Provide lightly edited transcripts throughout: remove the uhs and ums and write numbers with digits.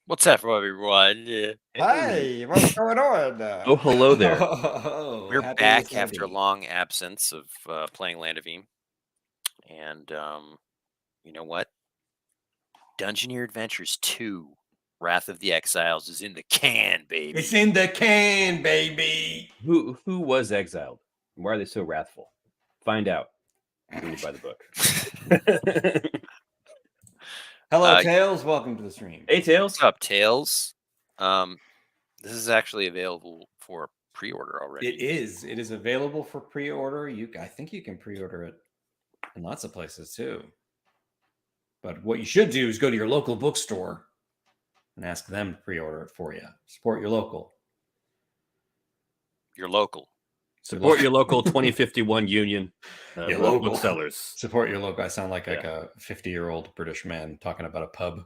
What's up, everyone? Hey. Hi, what's going on? Oh, hello there. We're Happy back after a Sunday. long absence of playing Land of Eam. And you know what? Dungeoneer Adventures 2 Wrath of the Exiles is in the can, baby. It's in the can, baby. Who was exiled? Why are they so wrathful? Find out when you buy the book. Hello, Tails. Welcome to the stream. Hey, Tails. What's up, Tails? This is actually available for pre-order already. It is. It is available for pre-order. I think you can pre-order it in lots of places too. But what you should do is go to your local bookstore and ask them to pre-order it for you. Support your local. Your local. Support your local 2051 union Your local booksellers. Support your local. I sound like a 50-year-old British man talking about a pub.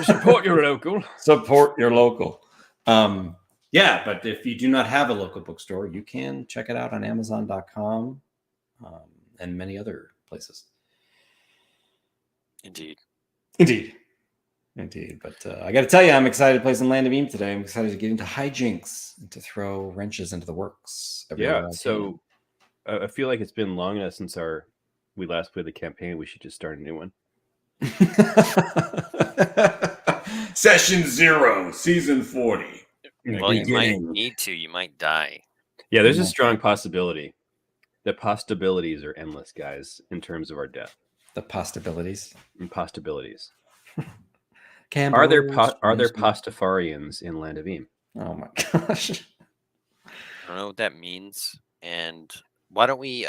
Support your local. Support your local. Yeah, but if you do not have a local bookstore, you can check it out on Amazon.com and many other places. Indeed. But I got to tell you, I'm excited to play some Land of Eam today. I'm excited to get into hijinks and to throw wrenches into the works. So I feel like it's been long enough since we last played the campaign. We should just start a new one. Session 0, Season 40. Well, you might need to. You might die. Yeah, there's a strong possibility. The possibilities are endless, guys, in terms of our death. The possibilities. Possibilities. Are there Pastafarians in Land of Eam? Oh my gosh. I don't know what that means. And why don't we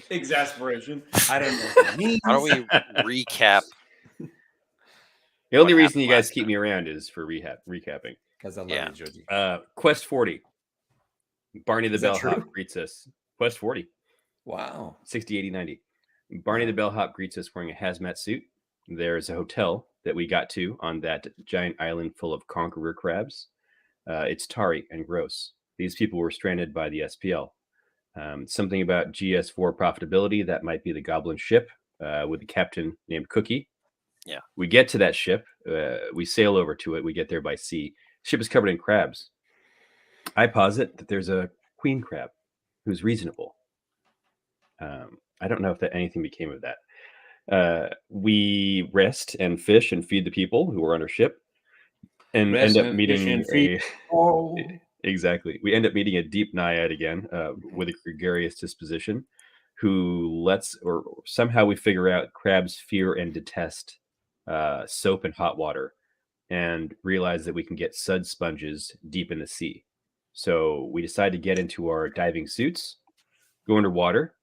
exasperation? I don't know what that means. How do we recap? The only reason you guys keep me around is for recapping. Because I love you, Georgie. Quest 40. Barney the Bellhop greets us. Quest 40. Wow. 60, 80, 90. Barney the Bellhop greets us wearing a hazmat suit. There's a hotel that we got to on that giant island full of conqueror crabs. It's tarry and gross. These people were stranded by the SPL. Something about GS4 profitability. That might be the Goblin ship with a captain named Cookie. Yeah. We get to that ship. We sail over to it. We get there by sea. The ship is covered in crabs. I posit that there's a queen crab who's reasonable. I don't know if anything became of that. We rest and fish and feed the people who are on our ship, and end up meeting exactly. We end up meeting a deep naiad again with a gregarious disposition, who somehow we figure out crabs fear and detest soap and hot water, and realize that we can get sud sponges deep in the sea. So we decide to get into our diving suits, go underwater,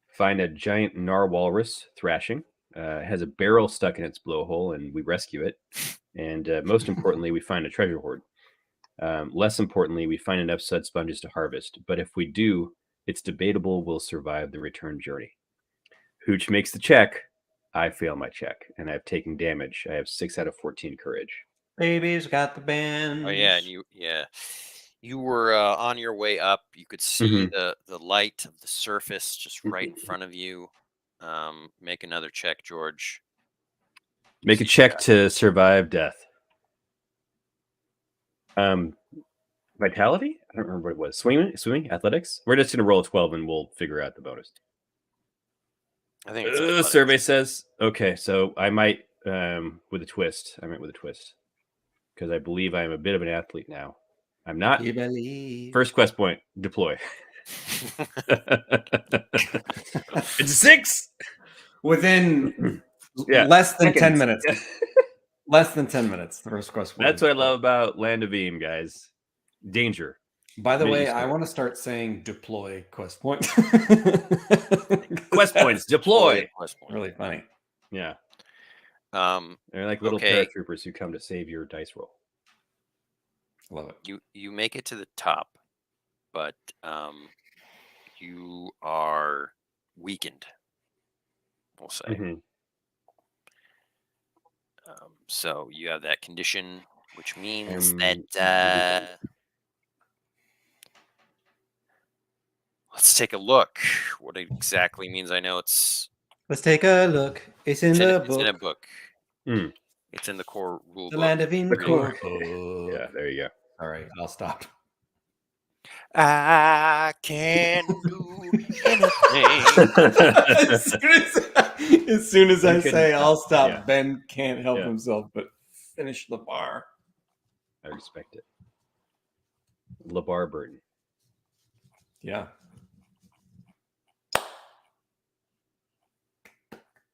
find a giant narwhalrus thrashing. It has a barrel stuck in its blowhole, and we rescue it. And most importantly, we find a treasure hoard. Less importantly, we find enough sud sponges to harvest. But if we do, it's debatable we'll survive the return journey. Hooch makes the check. I fail my check, and I've taken damage. I have 6 out of 14 courage. Baby's got the band. Oh yeah, and you were on your way up. You could see the light of the surface just right in front of you. Make another check, George. Make a check to survive death. Vitality? I don't remember what it was. Swimming, athletics. We're just gonna roll a 12 and we'll figure out the bonus. I think it's survey says okay. So I might with a twist. I meant with a twist because I believe I am a bit of an athlete now. I'm not. You believe. First quest point. Deploy. It's a 6 within less than 10 minutes. Less than 10 minutes. The first quest point. That's what I love about Land of Eam, guys. Danger. By the way, I want to start saying deploy quest points. Quest points. Deploy. Quest point. Really funny. Yeah. They're like little paratroopers who come to save your dice roll. Love it. You make it to the top, but you are weakened, we'll say. So you have that condition, which means that let's take a look. What it exactly means, I know it's Let's take a look. It's in the It's in a book. book. Mm. It's in the core rule The book. Land of Eve The core. book. Yeah, there you go. All right, I'll stop. I can do anything. as soon as I Ben couldn't say I'll stop. stop, Yeah. Ben can't help Yeah. himself but finish the bar. I respect it. LeVar Burton. Yeah.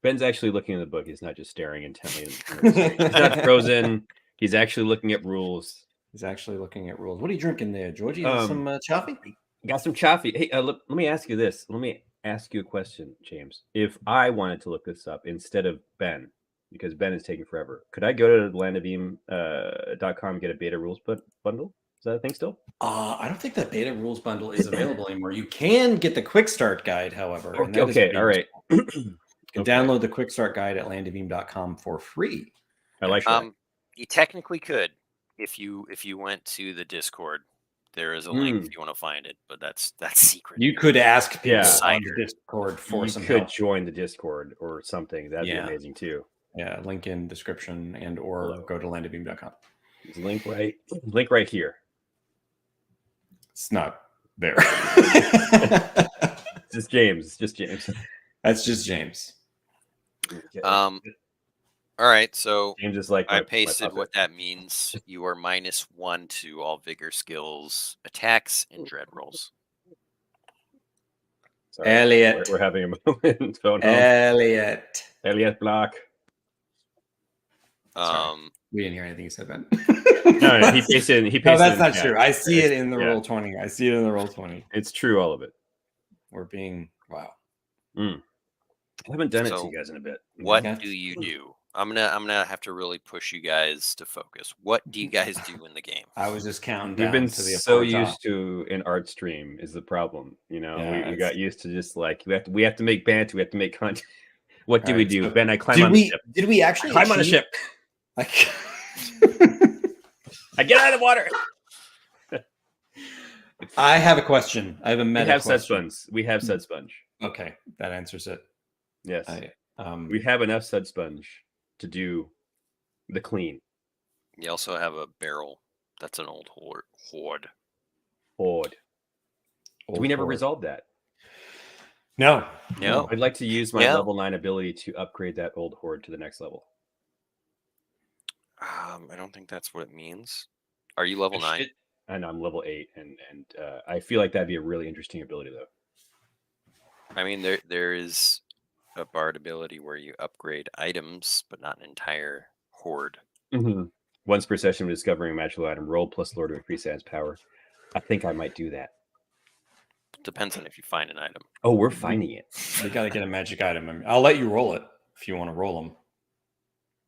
Ben's actually looking in the book. He's not just staring intently. He's not frozen. He's actually looking at rules. He's actually looking at rules. What are you drinking there, Georgie? Is it some coffee? Got some coffee. Hey, let me ask you this. Let me ask you a question, James. If I wanted to look this up instead of Ben, because Ben is taking forever, could I go to landofeme.com and get a beta rules bundle? Is that a thing still? I don't think that beta rules bundle is available anymore. You can get the quick start guide, however. and that is Okay, all right. You can download the quick start guide at landofeme.com for free. I like that. You technically could if you went to the Discord. There is a link if you want to find it, but that's secret. You could ask people on Insider. the Discord for You some could help. join the Discord or something. That'd be Yeah. amazing too. Yeah, link in description and or go to landofeme.com. There's a link right here. It's not there. Just James. Just James. That's just James. All right, so James is like I my pasted puppet. what that means. You are -1 to all vigor skills, attacks, and dread rolls. Sorry, Elliot. we're having a moment. Phone home. Elliot Block. We didn't hear anything you said, Ben. No, he pasted. No, that's in not chat. true. I see it in the Yeah. roll 20. I see it in the roll 20. It's true, all of it. We're being wow. I haven't done it So, to you guys in a bit. What Yeah. do you do? I'm gonna have to really push you guys to focus. What do you guys do in the game? I was just counting We've down been to the so applause used off. to an art stream is the problem. You know, Yeah, we got used to just like we have to make banter, we have to make content. What do we Alright, do? so Ben, I climb on the ship. Did we actually Climb on the ship. Like, I get out of the water. I have a question. I have a We meta have said question. sponge. We have said sponge. Okay, that answers it. Yes. We We have enough said sponge to do the clean. You also have a barrel. That's an old hoard. Horde. Do we never resolve that? No. No. I'd like to use my Yeah. level 9 ability to upgrade that old horde to the next level. I don't think that's what it means. Are you level 9? And I'm level 8, and I feel like that'd be a really interesting ability, though. I mean, there is a bard ability where you upgrade items, but not an entire horde. Once per session of discovering a magical item, roll plus lore to increase adds power. I think I might do that. Depends on if you find an item. Oh, we're finding it. We got to get a magic item. I mean, I'll let you roll it if you want to roll them.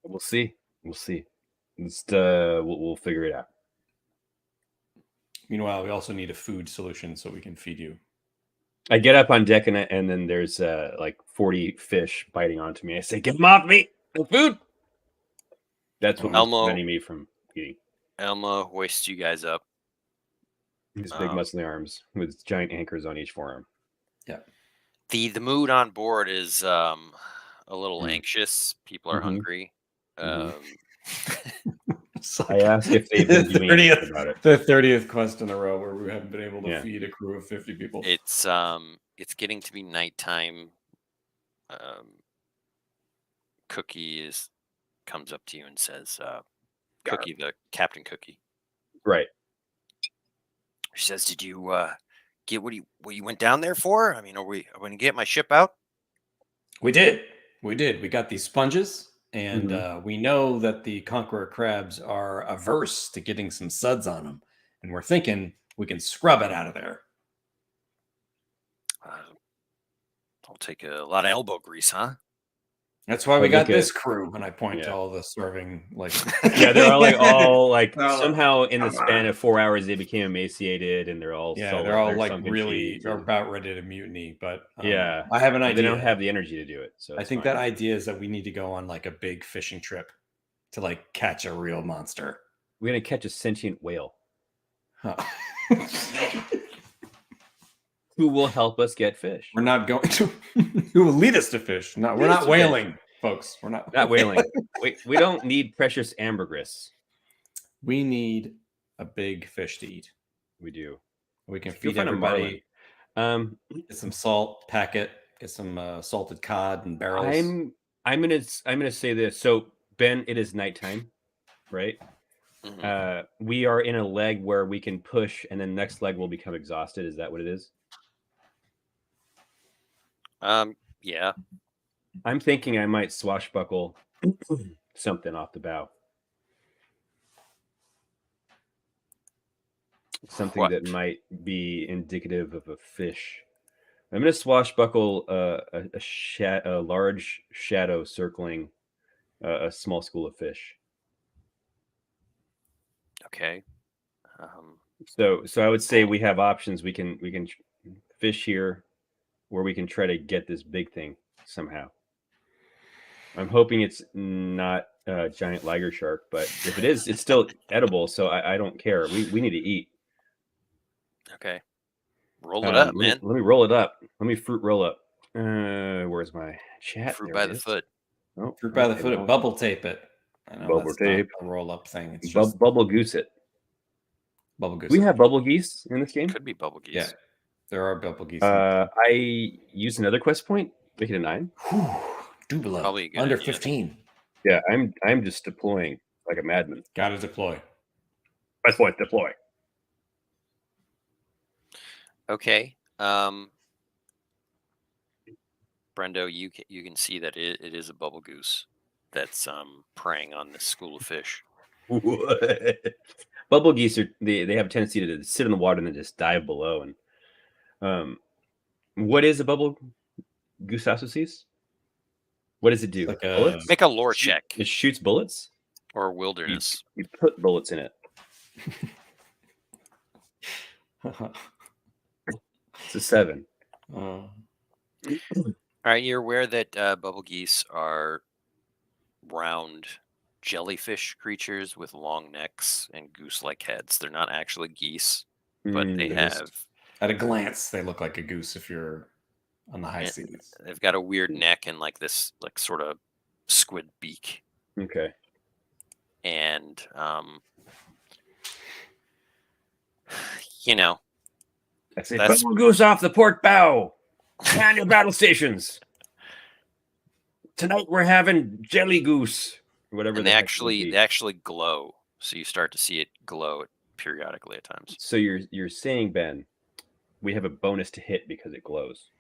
We'll see. We'll see. We'll figure it out. Meanwhile, we also need a food solution so we can feed you. I get up on deck and then there's like 40 fish biting onto me. I say, "Get them off me! No food!" That's what was preventing me from eating. Elma hoists you guys up. His big muscly arms with giant anchors on each forearm. Yeah. The mood on board is a little anxious. People are hungry. I asked if they've been doing anything about it. The 30th quest in a row where we haven't been able to feed a crew of 50 people. It's getting to be nighttime. Cookie comes up to you and says, Cookie, the Captain Cookie. Right. She says, "Did you get what you went down there for? I mean, are we going to get my ship out?" We did. We got these sponges, and we know that the Conqueror crabs are averse to getting some suds on them, and we're thinking we can scrub it out of there. I'll take a lot of elbow grease, huh? That's why we got this crew. And I point to all the serving, like they're all somehow in the span of 4 hours they became emaciated, and they're all they're all like really about ready to mutiny. But I have an idea. They don't have the energy to do it. So I think that idea is that we need to go on like a big fishing trip to like catch a real monster. We're gonna catch a sentient whale. Huh. Who will help us get fish? We're not going to. Who will lead us to fish? No, we're Lead us not to fish. whaling, folks. We're not Not whaling. We don't need precious ambergris. We need a big fish to eat. We do. We can Go feed find a everybody. marlin. Get some salt, pack it. Get some salted cod and barrels. I'm gonna say this. So Ben, it is nighttime, right? Mhm. We are in a leg where we can push, and then next leg will become exhausted. Is that what it is? Yeah. I'm thinking I might swashbuckle something off the bow. Something that What? might be indicative of a fish. I'm going to swashbuckle a large shadow circling a small school of fish. Okay. So I would say we have options. We can fish here, or we can try to get this big thing somehow. I'm hoping it's not a giant liger shark, but if it is, it's still edible. So I don't care. We need to eat. Okay. Roll it up, man. Let me roll it up. Let me fruit roll up. Where's my chat? Fruit There by it the is. foot. Oh, Fruit by the okay, foot, well, bubble tape it. I know Bubble that's tape. not a roll up thing. It's just bubble goose it. bubble goose. Do we have bubble geese in this game? Could be bubble geese. Yeah, there are bubble geese. I use another quest point. Make it a 9. Do below. Probably a good Under idea. 15. Yeah, I'm just deploying like a madman. Got to deploy. Quest point deploy. Okay. Brendo, you can see that it is a bubble goose that's preying on this school of fish. Bubble geese they have a tendency to sit in the water and then just dive below. And what is a bubble goose associes? What does it do? Like Bullets? Make a lore check It shoots bullets. or wilderness. You put bullets in it. It's a 7. All right, you're aware that bubble geese are round jellyfish creatures with long necks and goose-like heads. They're not actually geese, but they They're just- have. At a glance, they look like a goose if you're on the high and seas. They've got a weird neck and like this, like sort of squid beak, Okay. and you know, I say That's- bubble goose off the port bow. Man your battle stations. Tonight we're having jelly goose. Or whatever. and the they heck it would be. actually glow. So you start to see it glow periodically at times. So you're saying, Ben, we have a bonus to hit because it glows.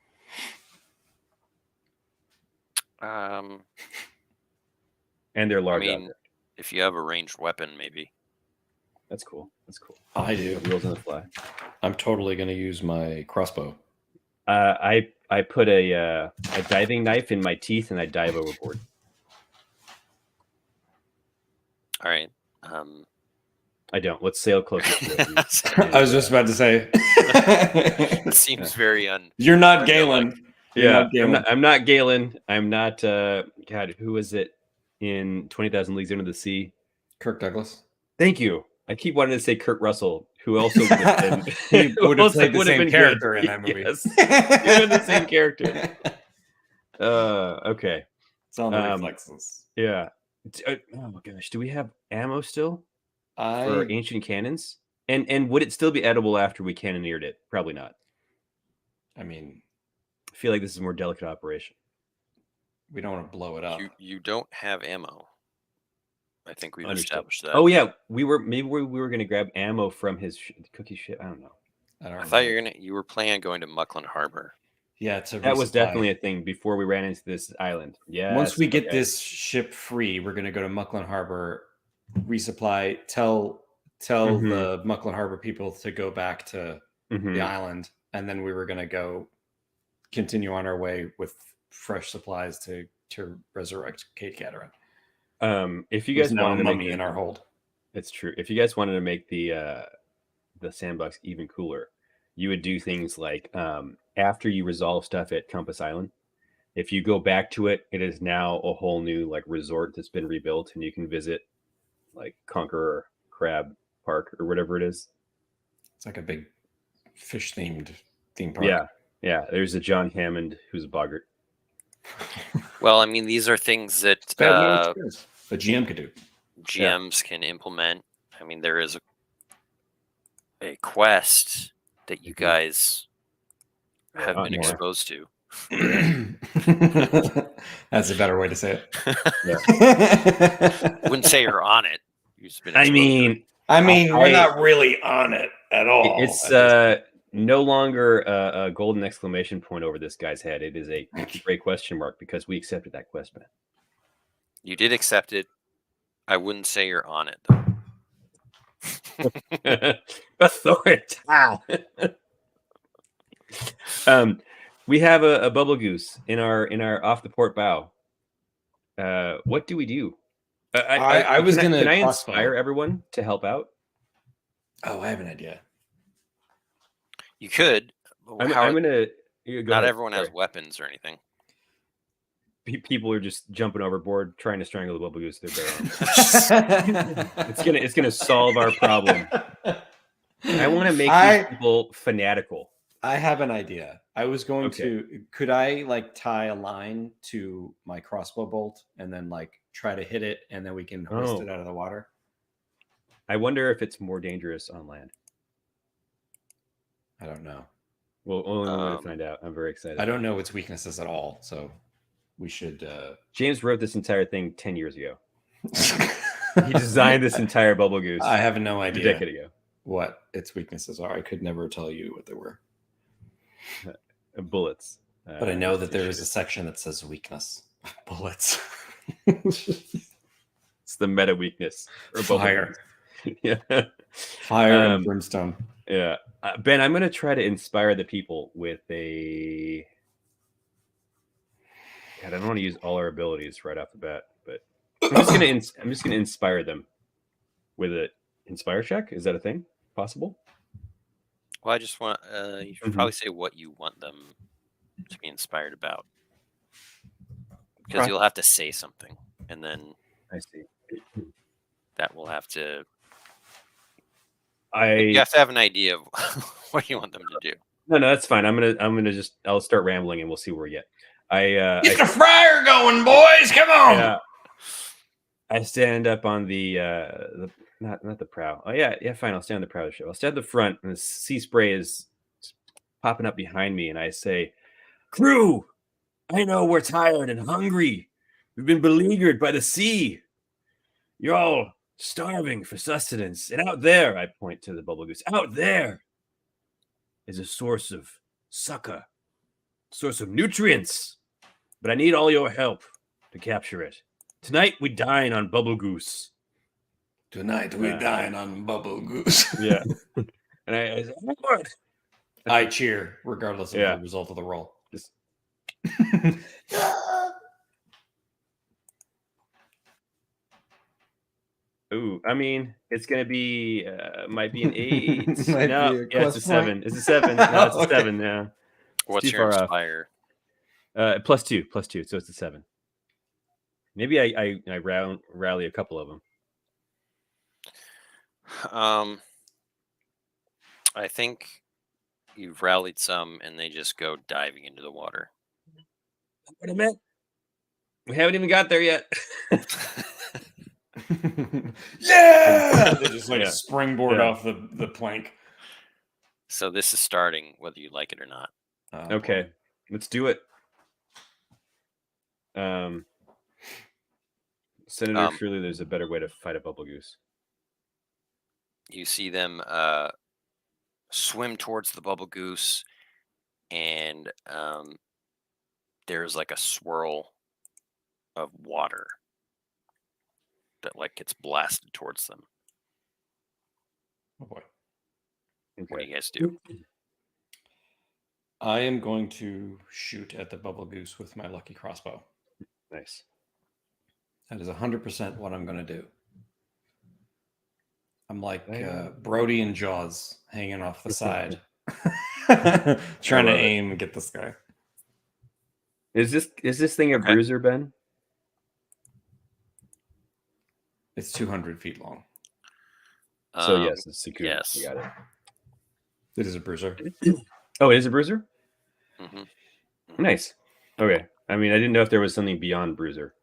Um, And they're I large mean, object. if you have a ranged weapon, maybe. That's cool. That's cool. I do. Wheels on the fly. I'm totally going to use my crossbow. I put a diving knife in my teeth and I dive overboard. All right. I don't. Let's sail closer to it. I was just about to say. It seems very You're not Brendo-like. Galen. You're Yeah, not Galen. I'm not Galen. I'm not. God, who was it in 20,000 Leagues Under the Sea? Kirk Douglas. Thank you. I keep wanting to say Kurt Russell, who also would have been. He would have also played the would have same been character good. in that movie. Yes, he would have the same character. Okay. It's on the reflexes. Yeah. Oh my gosh, do we have ammo still for ancient cannons? And would it still be edible after we cannoneered it? Probably not. I mean, I feel like this is a more delicate operation. we don't want to blow it up. You don't have ammo. I think we've Understood. established that. Oh yeah, we were going to grab ammo from his cookie ship. I don't know. I thought you were planning on going to Mucklin Harbor. Yeah, that was definitely a thing before we ran into this island. Yeah. Once we get this ship free, we're going to go to Mucklin Harbor, resupply. Tell the Mucklin Harbor people to go back to the island, and then we were going to go continue on our way with fresh supplies to resurrect Kate Cataran. If you guys wanted to make in our hold, it's true. If you guys wanted to make the sandbox even cooler, you would do things like after you resolve stuff at Compass Island, if you go back to it, it is now a whole new like resort that's been rebuilt, and you can visit like Conqueror Crab Park or whatever it is. It's like a big fish themed theme park. Yeah. There's a John Hammond who's a boggart. Well, I mean, these are things that No experience. A GM could do. GMs can implement. I mean, there is a quest that you guys have been exposed to. That's a better way to say it. Wouldn't say you're on it. I mean, we're not really on it at all. It's no longer a golden exclamation point over this guy's head. It is a great question mark because we accepted that quest, man. You did accept it. I wouldn't say you're on it, though. Authority. We have a bubble goose in our off the port bow. What do we do? I was going to. Can I inspire everyone to help out? Oh, I have an idea. You could. I'm going to. Not everyone has weapons or anything. People are just jumping overboard, trying to strangle the bubble goose with their bare arms. It's gonna solve our problem. I want to make these people fanatical. I have an idea. I was going to. Could I tie a line to my crossbow bolt and then try to hit it, and then we can hoist it out of the water? I wonder if it's more dangerous on land. I don't know. Well, only way to find out. I'm very excited. I don't know its weaknesses at all, so we should. James wrote this entire thing 10 years ago. He designed this entire bubble goose. I have no idea. A decade ago. What its weaknesses are. I could never tell you what they were. Bullets. But I know that there is a section that says weakness. Bullets. It's the meta weakness. Or fire. Yeah. Fire and brimstone. Yeah. Ben, I'm going to try to inspire the people with a... God, I don't want to use all our abilities right off the bat, but I'm just going to inspire them with an inspire check. Is that a thing? Possible? Well, I just want you should probably say what you want them to be inspired about, because you'll have to say something, and then I see that will have to. You have to have an idea of what you want them to do. No, that's fine. I'll start rambling and we'll see where we get. Get the fryer going, boys! Come on. Yeah. I stand up on the not the prow. Oh yeah, fine. I'll stand on the prow of the ship. I'll stand at the front, and the sea spray is popping up behind me, and I say, "Crew, I know we're tired and hungry. We've been beleaguered by the sea. You're all starving for sustenance, and out there," I point to the bubble goose. "Out there is a source of succor, source of nutrients. But I need all your help to capture it. Tonight we dine on bubble goose." Tonight we dine on bubble goose. Yeah. And I say, "What?" I cheer, regardless of the result of the roll. Just... Ooh, I mean, it's gonna be might be an 8. It's a 7. It's a 7. No, it's a 7. Yeah. What's your inspire? +2, so it's a 7. Maybe I rally a couple of them. I think you've rallied some, and they just go diving into the water. What I meant? We haven't even got there yet. Yeah, they just springboard off the plank. So this is starting, whether you like it or not. Okay, let's do it. Senator, surely there's a better way to fight a bubble goose. You see them swim towards the bubble goose, and there's a swirl of water that gets blasted towards them. Oh boy. Okay. What do you guys do? I am going to shoot at the bubble goose with my lucky crossbow. Nice. That is 100% what I'm going to do. I'm like Brody and Jaws hanging off the side. Trying to aim and get this guy. Is this thing a bruiser, Ben? It's 200 feet long. So yes, it's secure. Yes. You got it. It is a bruiser. Oh, it is a bruiser? Hmm. Nice. Okay. I mean, I didn't know if there was something beyond bruiser.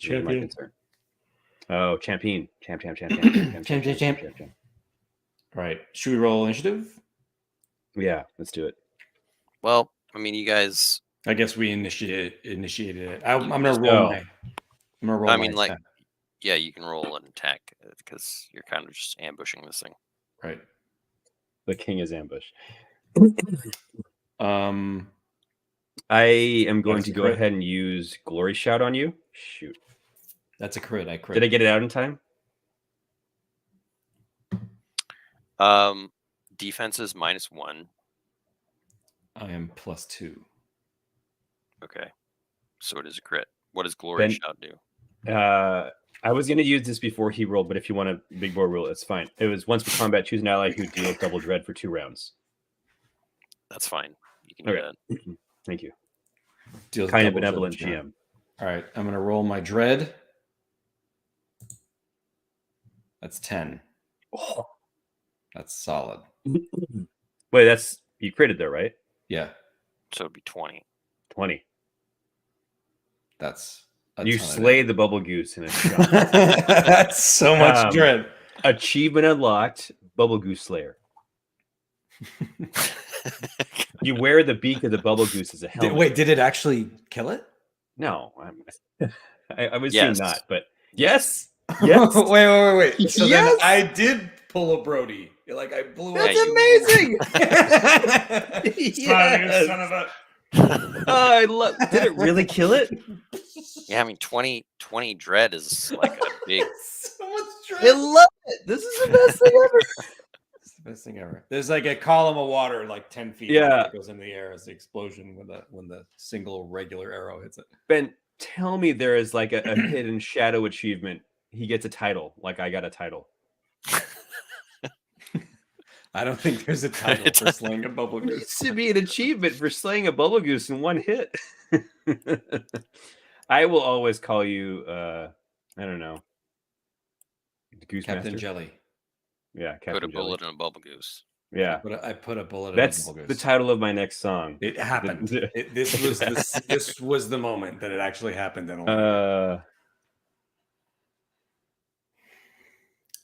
That was my Champion. concern. Oh, champion. Champ. Champ. All right. Should we roll initiative? Yeah, let's do it. Well, I mean, you guys. I guess we initiated it. I'm gonna just- roll Oh. my. I'm gonna roll I my mean, like, attack. yeah, you can roll an attack because you're kind of just ambushing this thing. Right. The king is ambush. That's I am going to a go crit. ahead and use Glory Shout on you. Shoot. a crit. I crit. Did I get it out in time? Defense is -1. I am +2. Okay, so it is a crit. What does Glory Ben- Shout do? I was going to use this before he rolled, but if you want a big boy rule, it's fine. It was once per combat, choose an ally who deals double dread for 2 rounds. That's fine. You can do Okay. that. Thank you. Deals Kind of double benevolent damage. GM. All right. I'm gonna roll my dread. That's 10. Oh. That's solid. Wait, that's you critted though, right? Yeah. So it'd be 20. 20. That's You slayed the bubble goose in a shot. That's so much dread. Achievement unlocked, Bubble Goose Slayer. You wear the beak of the bubble goose as a helmet. Did it actually kill it? No, I would Yes. say not, but yes. Yes. wait. So Yes! then I did pull a Brody. Like I blew That's it. amazing. Yes. Son of a. I love. Did it really kill it? Yeah, I mean, 20 dread is like a big. So much dread. I love it. This is the best thing ever. It's the best thing ever. There's like a column of water like 10 feet Yeah. that goes in the air as the explosion when the single regular arrow hits it. Ben, tell me there is like a hidden shadow achievement. He gets a title, like I got a title. I don't think there's a title for slaying a bubble There goose. needs to be an achievement for slaying a bubble goose in 1 hit. I will always call you I don't know. Goose Captain Master? Jelly. Yeah, Captain Put a Jelly. bullet in a bubble goose. Yeah. I put a bullet That's in a bubble the goose. title of my next song. It happened. This was the moment that it actually happened in a long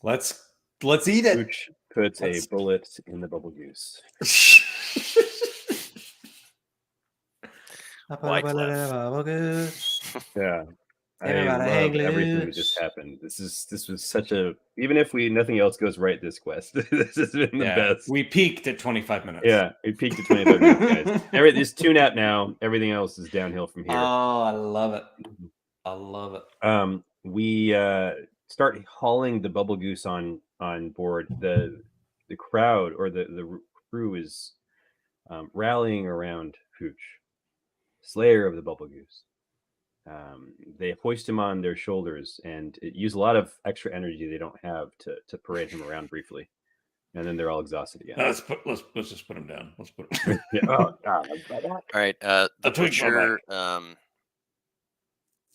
Let's eat it. Pooch puts Let's- a bullet in the bubble goose. Yeah. I Everybody hang love everything that loose. just happened. This was such a even if nothing else goes right this quest, this has been the best. We peaked at 25 minutes. Yeah, we peaked at 25 minutes, guys. Just tune out now. Everything else is downhill from here. Oh, I love it. I love it. We start hauling the bubble goose on board. The crowd or the crew is rallying around Pooch, Slayer of the Bubble Goose. They hoist him on their shoulders and use a lot of extra energy they don't have to parade him around briefly, and then they're all exhausted again. Let's just put him down. Let's put him. Yeah. Oh, God. All right. The I'll tweak my butcher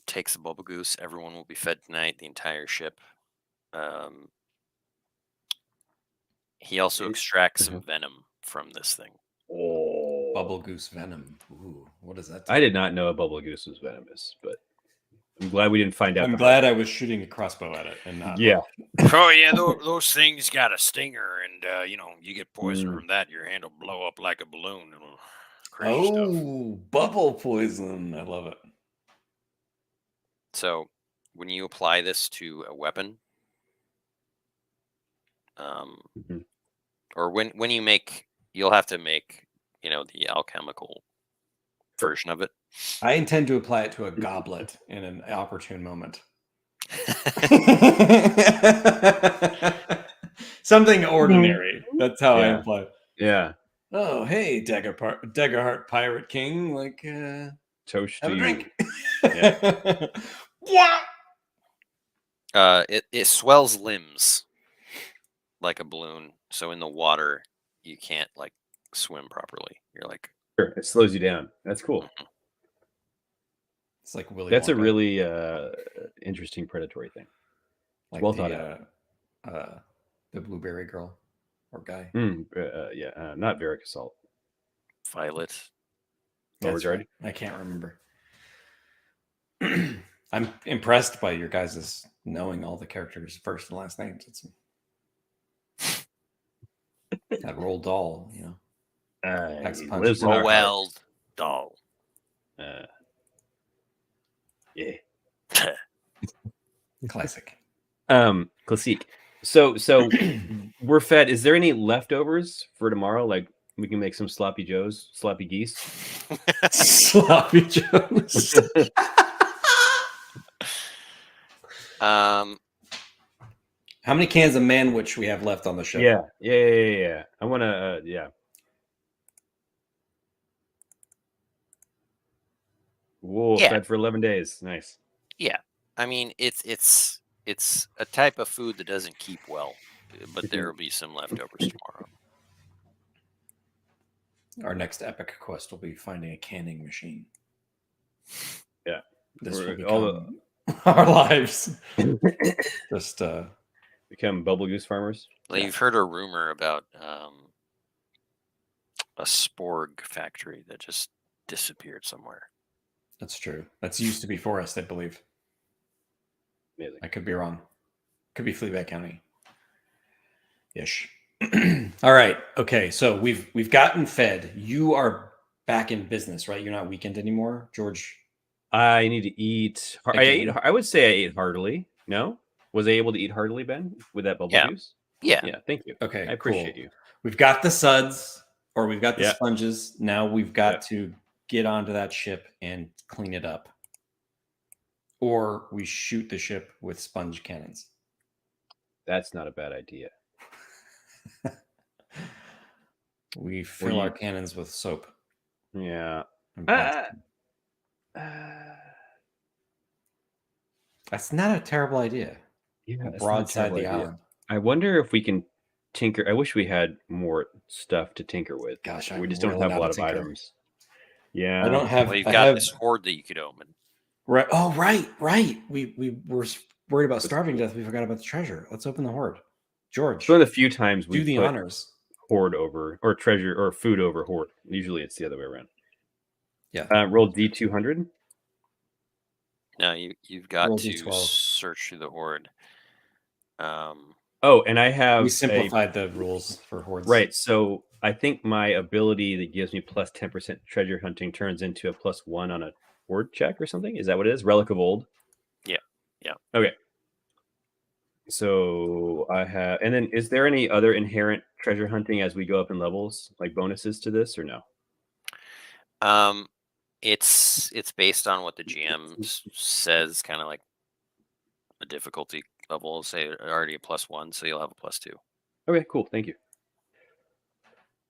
takes the bubble goose. Everyone will be fed tonight. The entire ship. He also extracts some venom from this thing. Oh, Bubble goose venom. Ooh, what is that? I did not know a bubble goose was venomous, but I'm glad we didn't find out. I'm glad I was shooting a crossbow at it and not. Yeah. Oh yeah, those things got a stinger, and you get poison from that. Your hand will blow up like a balloon. It'll crazy stuff. Bubble poison. I love it. So when you apply this to a weapon, or when you make, you'll have to make, the alchemical version of it. I intend to apply it to a goblet in an opportune moment. Something ordinary. That's how I imply it. Yeah. Oh, hey, Daggerheart Pirate King. Like, Toast have to a you. drink. Yeah. It swells limbs like a balloon. So in the water, you can't swim properly. You're like, Sure, it slows you down. That's cool. It's like Willy That's a Wonka. really interesting predatory thing. Like well thought out. The blueberry girl or guy. Yeah, not Varic Assault. Violet. That's Beauregard. right. I can't remember. I'm impressed by your guys' knowing all the characters' first and last names. It's that Roald Dahl, you know. Packs a He punch. lives in our Roald hearts. Dahl. Yeah. Classic. Classique. So we're fed. Is there any leftovers for tomorrow? Like we can make some sloppy joes, sloppy geese. Sloppy Joes. Um, How many cans of Manwich we have left on the ship? Yeah. I want to. Yeah. Whoa, Yeah. fed for 11 days. Nice. yeah. I mean, it's a type of food that doesn't keep well, but there will be some leftovers tomorrow. Our next epic quest will be finding a canning machine. Yeah. This will All become our lives. Just become bubble goose farmers. Well, you've heard a rumor about a sporg factory that just disappeared somewhere. that's true. That's used to be forest, I believe. Amazing. I could be wrong. Could be Fleabag County. Ish. All right. Okay. So we've gotten fed. You are back in business, right? You're not weekend anymore, George. I need to eat. I would say I ate heartily. No, was I able to eat heartily, Ben, with that bubble Yeah. juice? Yeah. Yeah. Thank you. Okay. I appreciate cool. you. We've got the suds, or we've got the Yeah. sponges. Now we've got Yeah. to get onto that ship and clean it up, or we shoot the ship with sponge cannons. That's not a bad idea. We fill our cannons with soap. Yeah. and plastic. That's not a terrible idea. Yeah. that's not a Broadside terrible the idea. island. I wonder if we can tinker. I wish we had more stuff to tinker with. Gosh, we I'm just don't really have a not lot a of tinker. items. Yeah. I don't have. Well, you've I got have this hoard that you could open. right. Oh, right. We were worried about starving to death. We forgot about the treasure. Let's open the hoard. George, One of the few times we do the put honors. hoard over or treasure or food over hoard. Usually it's the other way around. Yeah. Roll D200. No, you've got Roll to D12. search through the hoard. Oh, and I have We simplified the rules for hordes. right. So I think my ability that gives me plus 10% treasure hunting turns into a +1 on a hoard check or something. Is that what it is? Relic of Old. Yeah. Okay. So I have, and then is there any other inherent treasure hunting as we go up in levels, like bonuses to this, or no? It's based on what the GM says, kind of like a difficulty level. Say already a +1, so you'll have a +2. Okay, cool. Thank you.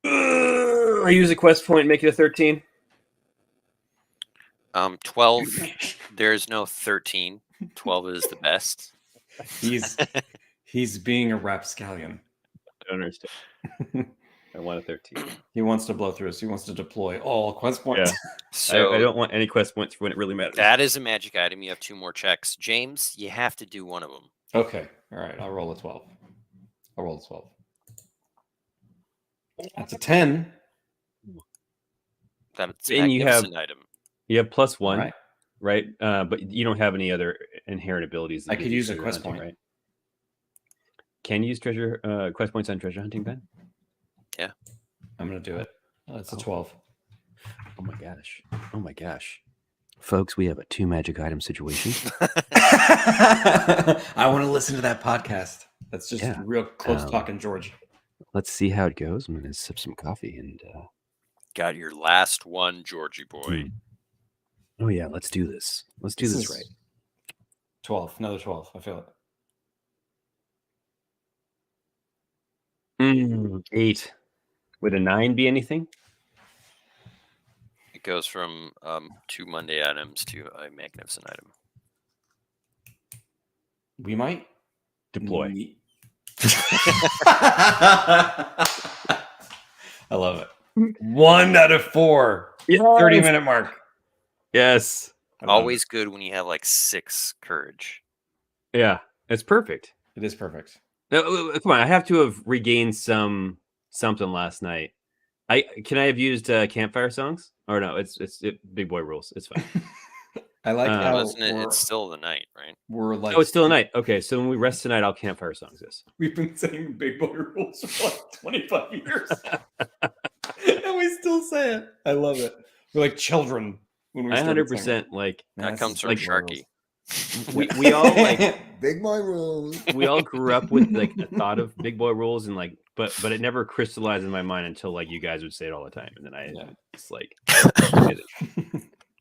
I use a quest point, make it a 13. 12. There's no 13. 12 is the best. He's being a rapscallion. I don't understand. I want a 13. He wants to blow through us. He wants to deploy all quest points. Yeah. So I don't want any quest points when it really matters. that is a magic item. You have 2 more checks. James, you have to do one of them. Okay. All right. I'll roll a 12. That's a 10. That's a And you have- magnificent item. You have +1, Right. right? But you don't have any other inherent abilities. that I give could you use a treasure quest hunting, point. right? Can you use treasure quest points on treasure hunting, Ben? I'm going to do it. That's a 12. Oh my gosh. Folks, we have a 2 magic item situation. I want to listen to that podcast. That's just Yeah. real close talking, George. Let's see how it goes. I'm going to sip some coffee and Got your last one, Georgie boy. oh yeah, let's do this. Let's do this right. 12. Another 12. I feel it. 8. Would a 9 be anything? It goes from 2 Monday items to a magnificent item. We might Deploy. I love it. 1 out of 4. Yes. 30-minute mark. Yes. I love Always good when you have like 6 courage. Yeah. It's perfect. it. It is perfect. Come on, I have to have regained something last night. I have used campfire songs or no? It's big boy rules. It's fine. I like how Wasn't it? It's still the night, right? we're like Oh, it's still a night. Okay, so when we rest tonight, I'll campfire songs this. we've been saying big boy rules for like 25 years. And we still say it. I love it. We're like children when we I started saying 100% like That comes from like Sharky. we all like big boy rules. we all grew up with like a thought of big boy rules and like but it never crystallized in my mind until like you guys would say it all the time and then I just like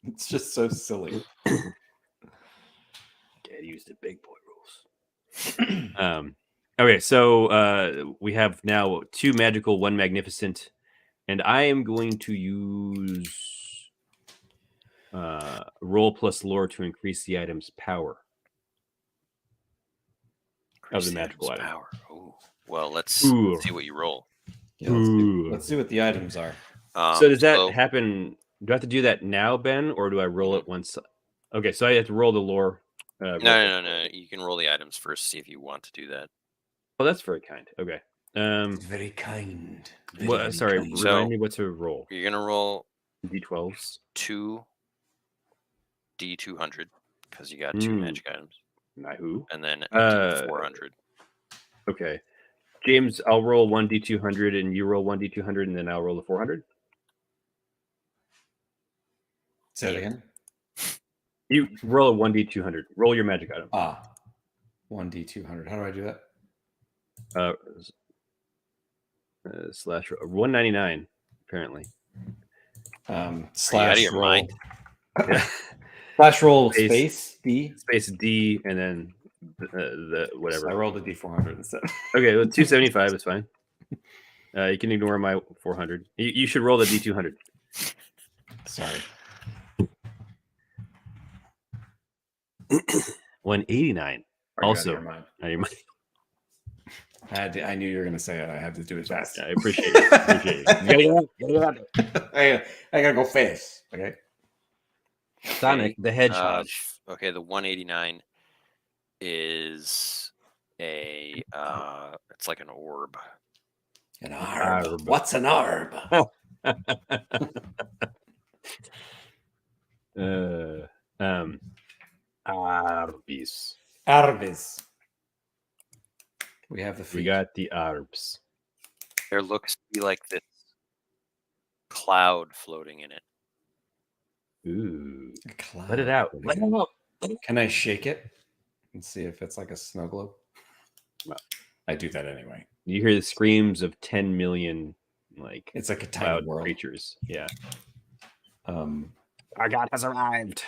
it's just so silly. Get used to big boy rules. Okay, so we have now 2 magical, 1 magnificent, and I am going to use roll plus lore to increase the item's power. Of the magical item. Power. Ooh. Well, let's Ooh. see what you roll. Yeah, let's see what the items are. So does that happen? Do I have to do that now, Ben, or do I roll it once? Okay, so I have to roll the lore. No. You can roll the items first. See if you want to do that. Oh, that's very kind. Okay. Very kind. Very sorry. Kind. Remind me what to roll. You're gonna roll D12s. 2 D200 because you got 2 magic items. Nahu. And then D400. Okay. James, I'll roll 1 D200 and you roll 1 D200 and then I'll roll the 400. Say it again. You roll a 1 D200. Roll your magic item. 1 D200. How do I do that? Slash 199 apparently. Slash out of your roll. mind? Slash roll space D. Space D and then the whatever. So I rolled a D400 instead. Okay, well, 275 is fine. You can ignore my 400. You should roll the D200. Sorry. 189. Also, out of your mind. Out of your mind. I knew you were going to say it. I had to do it fast. Yeah, I appreciate it. I gotta go fast. Okay. Sonic the Hedgehog. Okay, the 189 is a it's like an orb. An orb. What's an orb? Arbis. Arbis. We have the feet. We got the arbs. There looks to be like this cloud floating in it. Ooh. A cloud. Let it out. Let it out. Can I shake it and see if it's like a snow globe? No. I do that anyway. You hear the screams of 10 million like it's like a tiny cloud world. creatures. Yeah. Our God has arrived.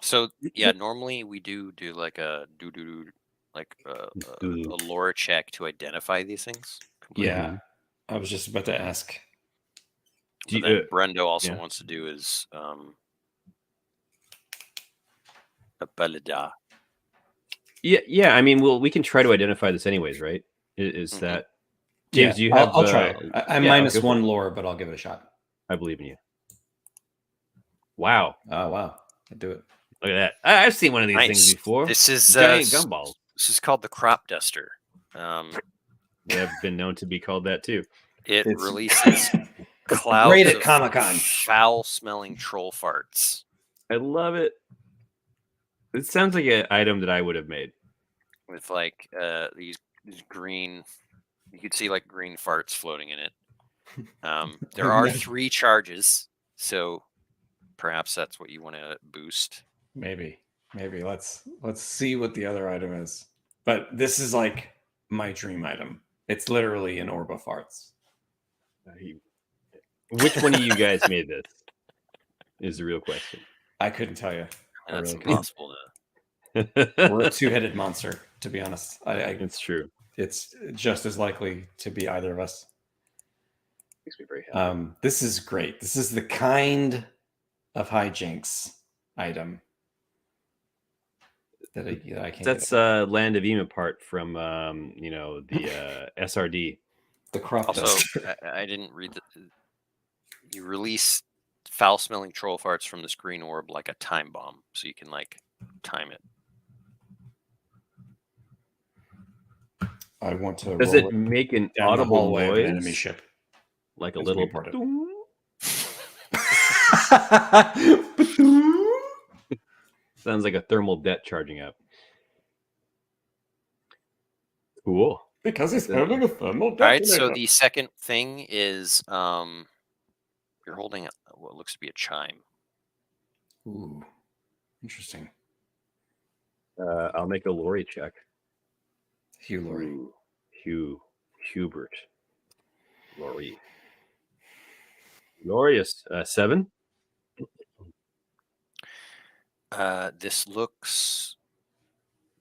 So yeah, normally we do like a a lore check to identify these things. Completely. Yeah, I was just about to ask. Brendo also wants to do is a balada. Yeah. I mean, we can try to identify this anyways, right? Is that James? Do you have? I'll try. I'm minus 1 lore, but I'll give it a shot. I believe in you. Wow! Oh wow! I do it. Look at that! I've seen one of these things before. This is giant gumball. This is called the crop duster. They have been known to be called that too. It releases clouds great at Comic-Con. Foul-smelling troll farts. I love it. It sounds like an item that I would have made. With like these green, you could see like green farts floating in it. There are 3 charges, so perhaps that's what you want to boost. Maybe let's see what the other item is. But this is like my dream item. It's literally an orb of farts. Which one of you guys made this? Is the real question. I couldn't tell you. That's impossible to. We're a 2-headed monster, to be honest. It's true. It's just as likely to be either of us. Makes me very happy. This is great. This is the kind of hijinks item that I can't. That's Land of Ema part from the SRD. The crop also, duster. I didn't read you release foul-smelling troll farts from this green orb like a time bomb, so you can like time it. I want to. Does roll it make an down the audible hallway of noise? an enemy ship? Like a That's little. important. Doom? Sounds like a thermal debt charging up. Cool. Because he's That's holding a thermal All right, so detonator. the second thing is you're holding what looks to be a chime. Ooh, interesting. I'll make a Lori check. Hugh Laurie. Ooh, Hubert. Lori. Glorious. 7. This looks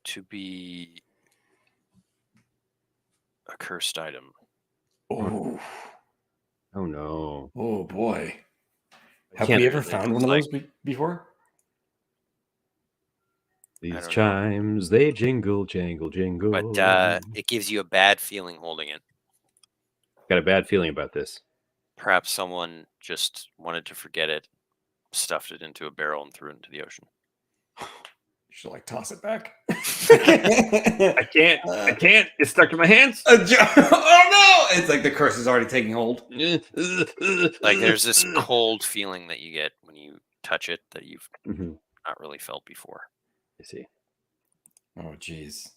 to be a cursed item. Oh, Oh no. oh boy. Have can't we ever really found one of looks those before? These don't know. chimes, they jingle, jangle, jingle. But it gives you a bad feeling holding it. Got a bad feeling about this. Perhaps someone just wanted to forget it, stuffed it into a barrel, and threw it into the ocean. You should like toss it back. I can't. It's stuck to my hands. Oh no! It's like the curse is already taking hold. Like there's this cold feeling that you get when you touch it that you've Mhm. not really felt before. I see. Oh geez.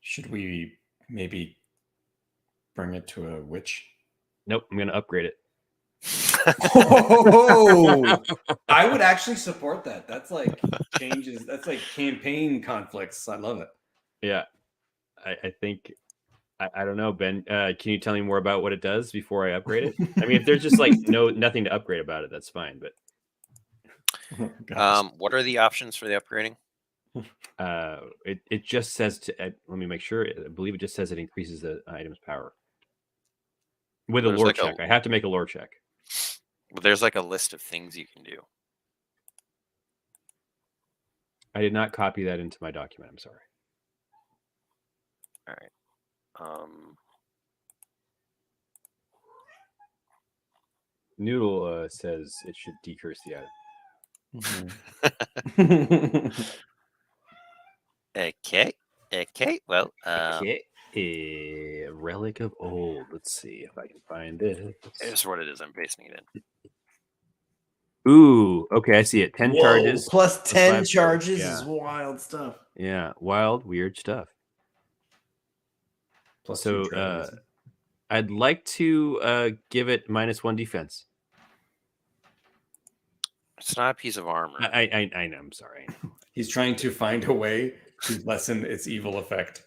Should we maybe bring it to a witch? Nope, I'm gonna upgrade it. Oh, I would actually support that. That's like changes. That's like campaign conflicts. I love it. Yeah, I think I don't know, Ben. Can you tell me more about what it does before I upgrade it? I mean, if there's just like nothing to upgrade about it, that's fine. But What are the options for the upgrading? it just says to let me make sure. I believe it just says it increases the item's power with a There's lore like check. I have to make a lore check. Well, there's like a list of things you can do. I did not copy that into my document. I'm sorry. All right. Noodle says it should decurse the item. Okay. Well, Okay. A relic of old. Let's see if I can find it. here's what it is. I'm pasting it in. Ooh, okay, I see it. 10 Whoa, charges. plus 10 5 charges yeah. is wild stuff. Yeah, wild, weird stuff. Plus So, 2 dragons. I'd like to give it -1 defense. It's not a piece of armor. I know. I'm sorry. I know. He's trying to find a way to lessen its evil effect.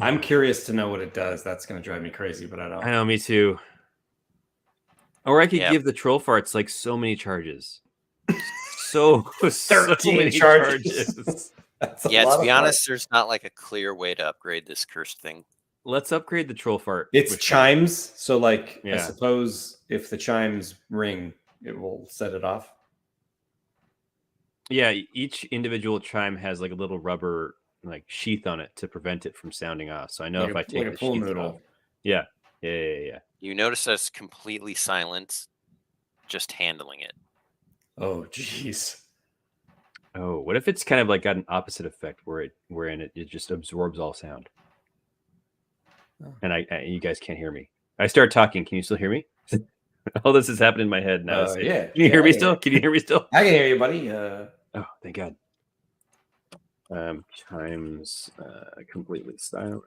I'm curious to know what it does. That's going to drive me crazy, but I don't. I know, me too. Or I could Yep. give the troll farts like so many charges. So 13 many charges. That's a Yeah, lot to be of honest, there's not like a clear way to upgrade this cursed thing. Let's upgrade the troll fart. It's with chimes, so like I Yeah. suppose if the chimes ring, it will set it off. Yeah, each individual chime has like a little rubber like sheath on it to prevent it from sounding off. So I know Like if a- I take like a the pool sheath noodle. off. Yeah. You notice that it's completely silent, just handling it. Oh, jeez. Oh, what if it's kind of like got an opposite effect wherein it just absorbs all sound? Oh. And you guys can't hear me. I start talking. Can you still hear me? All this is happening in my head now. Yeah. Can you hear me still? Can you hear me still? I can hear you, buddy. Oh, thank God. Chimes completely silent.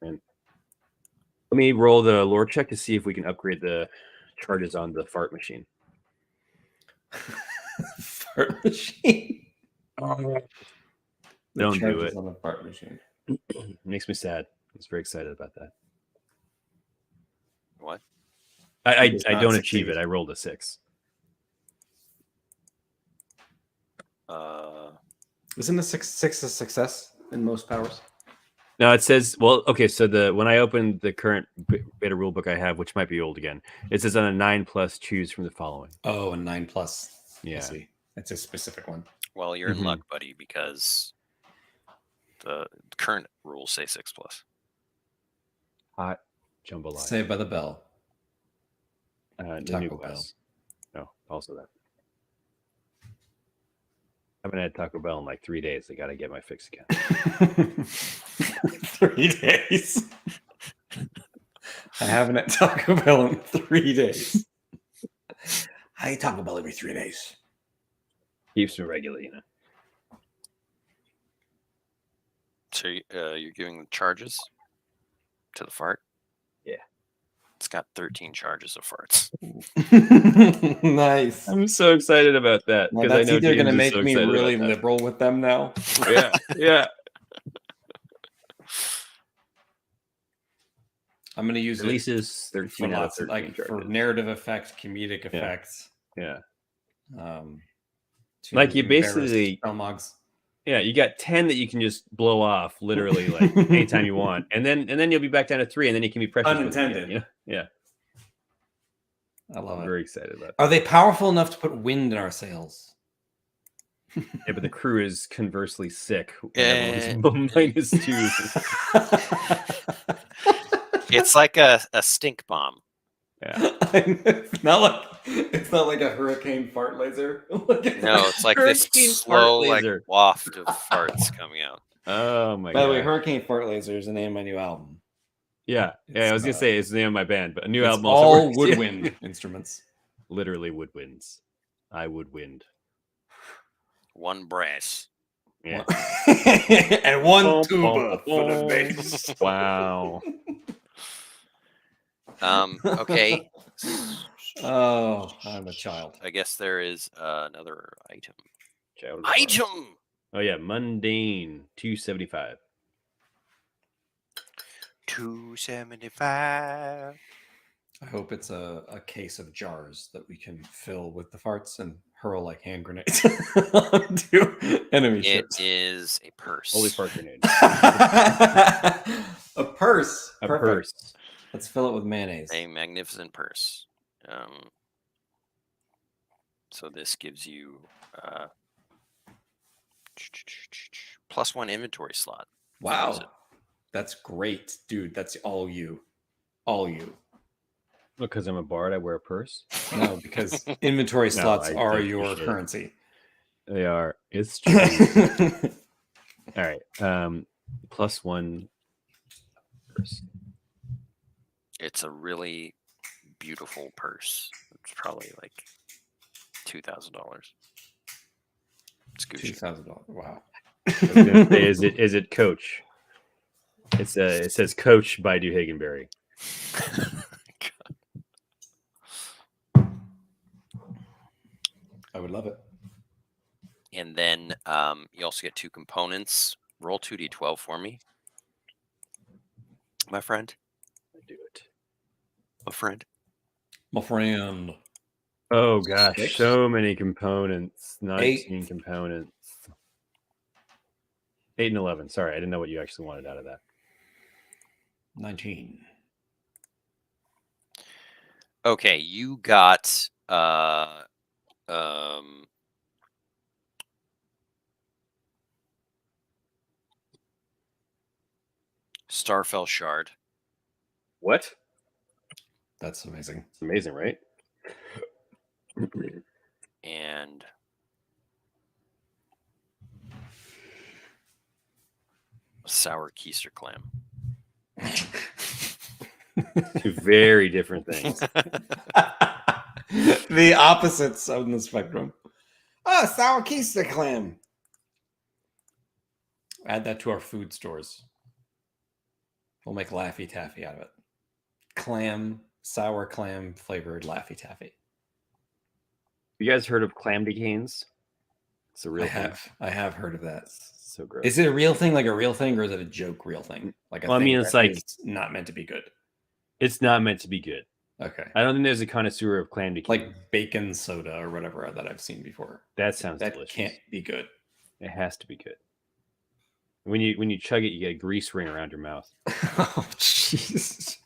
And let me roll the lore check to see if we can upgrade the charges on the fart machine. Fart machine. Don't do charges it. on the fart machine. Makes me sad. I was very excited about that. What? I does don't not achieve succeed. it. I rolled a 6. Isn't a six a success in most powers? No, it says, well, okay, so when I opened the current beta rule book I have, which might be old again, it says on a 9+, choose from the following. Oh, a 9+. Yeah. I see. That's a specific one. Well, you're in luck, buddy, because the current rules say 6+. Hot jambalaya. Saved by the Bell. No Taco new Bell. class. No, also that. haven't had Taco Bell in like 3 days. I got to get my fix again. 3 days. I haven't had Taco Bell in 3 days. I eat Taco Bell every 3 days. Keeps me regular, you know. So you're giving the charges to the fart? Yeah. It's got 13 charges of farts. Nice. I'm so excited about that Well, because I that's know either going to James is make so me excited really about that. liberal with them now. Yeah, yeah. I'm going to use Releases it 13 for out of lots of 13 like for charges. narrative effect, comedic effects. Yeah. To Like you embarrass basically, Belmogs. yeah, you got 10 that you can just blow off literally like anytime you want, and then you'll be back down to 3, and then you can be precious with them again, Unintended. you know? Yeah. I love I'm it. very excited about that. Are they powerful enough to put wind in our sails? Yeah, but the crew is conversely sick. Eh, Everyone's -2. It's like a stink bomb. Yeah. it's not like a hurricane fart laser. No, it's like this Hurricane slow fart like laser. waft of farts coming out. Oh my By the way, god. Hurricane Fart Laser is the name of my new album. Yeah. I was gonna say it's the name of my band, but a new It's album also all works. woodwind instruments. Literally woodwinds. I would wind. One brass. Yeah. And one tuba for the bass. Wow. Okay. Oh, I'm a child. I guess there is another item. Child Item. Oh yeah, mundane 275. 275. I hope it's a case of jars that we can fill with the farts and hurl like hand grenades onto enemy It ships. is a purse. Holy fart grenade. A purse. A Perfect. purse. Let's fill it with mayonnaise. A magnificent purse. So this gives you +1 inventory slot. Wow. That's great, dude. That's all you. All you. Because I'm a bard, I wear a purse. No, because inventory slots I are think you your should. currency. They are. It's true. All right. +1 purse. It's a really beautiful purse. It's probably like $2,000. It's Gucci. $2,000. Wow. I was gonna say, is it Coach? It says Coach by Du Hagenberry. I would love it. And then you also get 2 components. Roll 2d12 for me, my friend. I do it. My friend. My friend. Oh gosh, 6? so many components. 19 8. components. 8 and 11. Sorry, I didn't know what you actually wanted out of that. 19. Okay, you got Starfell Shard. What? That's amazing. It's amazing, right? And sour keister clam. 2 very different things. The opposites on the spectrum. Oh, sour keister clam. Add that to our food stores. We'll make Laffy Taffy out of it. Sour clam flavored Laffy Taffy. You guys heard of clamdicanes? It's a real thing. I have heard of that. So gross. Is it a real thing, like a real thing, or is it a joke real thing? Like a Well, I thing mean, it's that like- is not meant to be good. It's not meant to be good. Okay. I don't think there's a connoisseur of clamdicanes. Like bacon soda or whatever that I've seen before. That sounds That delicious. can't be good. It has to be good. When you chug it, you get a grease ring around your mouth. Oh, jeez.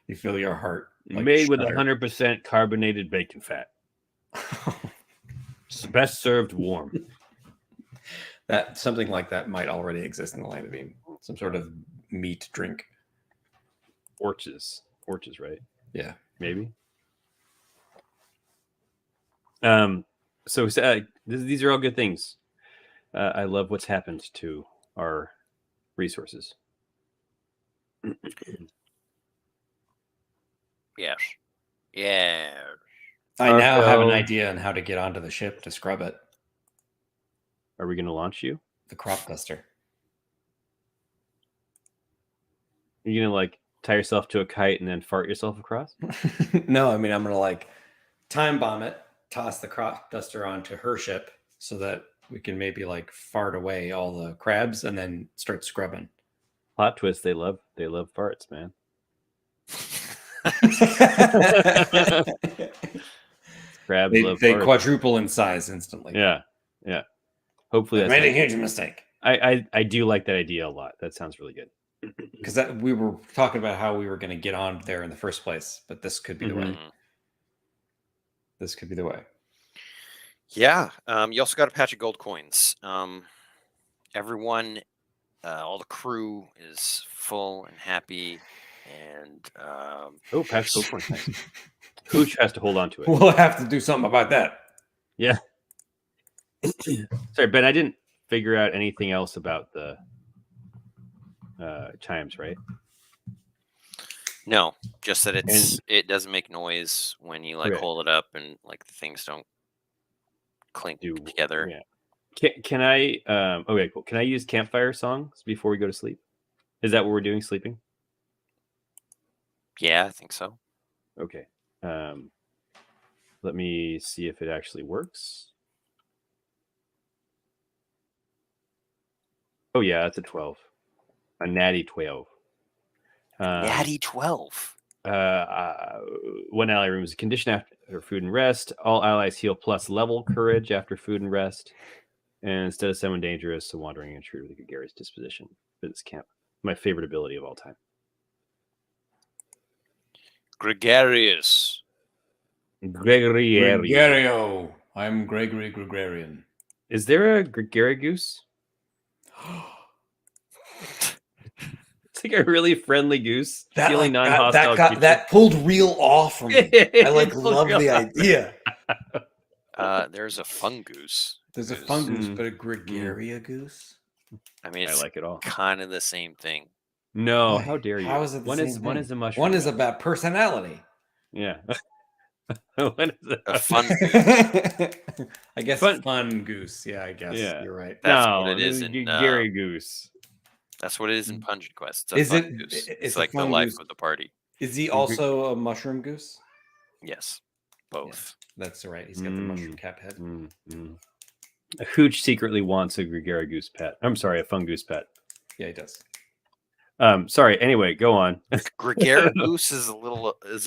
You feel your heart. like, Made with shudder. 100% carbonated bacon fat. It's best served warm. That something like that might already exist in the land of Beam. Some sort of meat drink. Orches, right? Yeah. Maybe. So these are all good things. I love what's happened to our resources. Yes. Yeah. I now have an Arco. idea on how to get onto the ship to scrub it. Are we going to launch you? The crop duster. Are you going to like tie yourself to a kite and then fart yourself across? No, I mean, I'm going to like time bomb it, toss the crop duster onto her ship so that we can maybe like fart away all the crabs and then start scrubbing. Plot twist, they love farts, man. Crabs love they farts. quadruple in size instantly. Yeah. Hopefully I that's made a huge mistake. I do like that idea a lot. That sounds really good. Because we were talking about how we were going to get on there in the first place, but this could be the way. Mhm. This could be the way. Yeah. You also got a patch of gold coins. Everyone, all the crew is full and happy, and Oh, patch gold coins. Nice. Hooch has to hold on to it. We'll have to do something about that. Yeah. Sorry, Ben, I didn't figure out anything else about the chimes, right? no, just that it doesn't make noise when you like Okay. hold it up, and like the things don't clink together. Yeah. Can I okay, cool. Can I use campfire songs before we go to sleep? Is that what we're doing, sleeping? Yeah, I think so. Okay. Let me see if it actually works. Oh yeah, that's a 12. A natty 12. Natty 12. One ally removes a condition after food and rest. All allies heal plus level courage after food and rest. And instead of someone dangerous, a wandering intruder with a gregarious disposition. This camp. My favorite ability of all time. Gregarious. Gregario. I'm Gregory Gregarian. Is there a Gregarious? It's like a really friendly goose. Feeling non-hostile. That pulled real off from me. I like love the idea. There's a fungoose. There's a fungoose, but a gregaria goose. I mean, it's I like it all. kind of the same thing. No, Why? how dare you? How is it the one same is thing? one is a mushroom. One is about personality. Yeah. One is A fun goose. I guess fun goose. Yeah, I guess you're right. That's what it is in Gary Goose. That's what it is in Pungent Quest. Is It's a it- fun goose. it's It's a like the fun life goose. of the party. Is he also a mushroom goose? Yes, both. That's right. He's got the mushroom cap head. A Hooch secretly wants a Gregarious goose pet. I'm sorry, a fungoose pet. Yeah, he does. Sorry. Anyway, go on. Gregarious goose is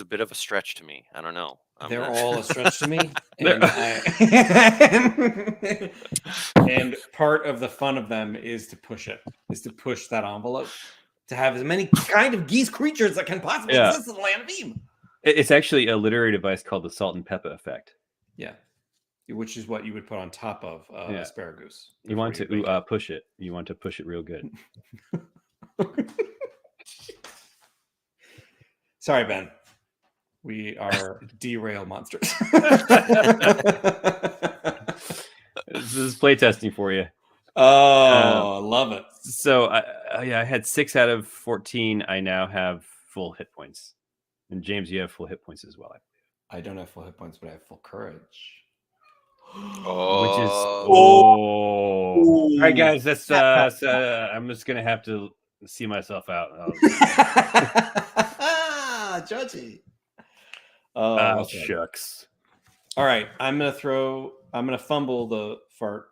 a bit of a stretch to me. I don't know. They're all a stretch to me. They're- And part of the fun of them is to push that envelope, to have as many kind of geese creatures that can possibly exist in the land of Beam. It's actually a literary device called the salt and pepper effect. Yeah, which is what you would put on top of asparagus. You want to push it. You want to push it real good. Sorry, Ben. We are derail monsters. This is playtesting for you. Oh, I love it. So I had 6 out of 14. I now have full hit points. And James, you have full hit points as well. I don't have full hit points, but I have full courage. Which is all right, guys. That's I'm just gonna have to see myself out. Judgy. Shucks. All right, I'm gonna fumble the fart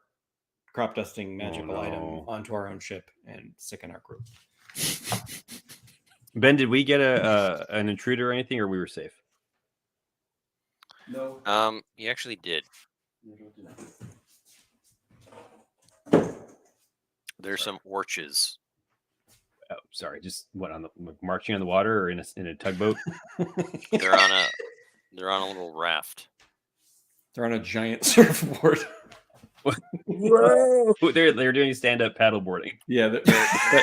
crop dusting magical item onto our own ship and sicken our group. Ben, did we get an intruder or anything, or we were safe? No. You actually did. There's some orches. Oh, sorry. Just what marching on the water or in a tugboat? They're on a little raft. They're on a giant surfboard. Whoa! They're doing stand-up paddleboarding. Yeah,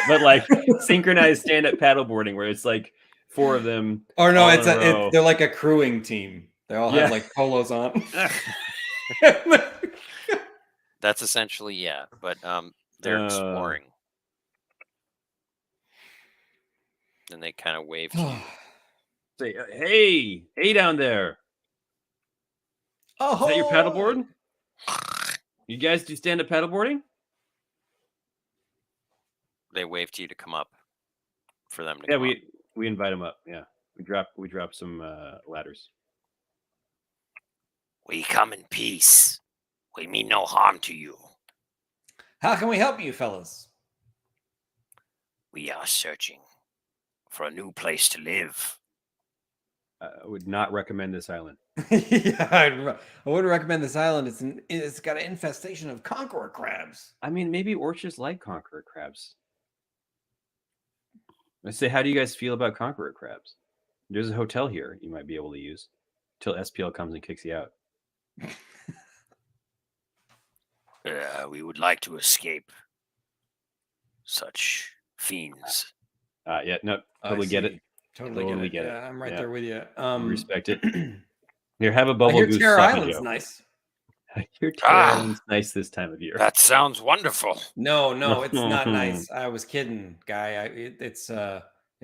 but like synchronized stand-up paddleboarding, where it's like 4 of them. Or no, they're like a crewing team. They all have like polos on. That's essentially but they're exploring. And they kind of wave to you. Say, hey down there. Oh, Is that your paddleboard? You guys do stand-up paddleboarding? They wave to you to come up for them to Yeah, come up. we invite them up. Yeah, we drop some ladders. We come in peace. We mean no harm to you. How can we help you, fellas? We are searching for a new place to live. I would not recommend this island. Yeah, I wouldn't recommend this island. It's got an infestation of conqueror crabs. I mean, maybe orchards like conqueror crabs. I say, how do you guys feel about conqueror crabs? There's a hotel here you might be able to use until SPL comes and kicks you out. We would like to escape such fiends. Yeah, no, totally get it. Totally get it. Yeah, I'm right there with you. Respect it. Here, have a bubble I hear goose. Terror Sloppy Island's Joe. nice. I hear Terror Island's nice this time of year. That sounds wonderful. No, it's not nice. I was kidding, guy. It's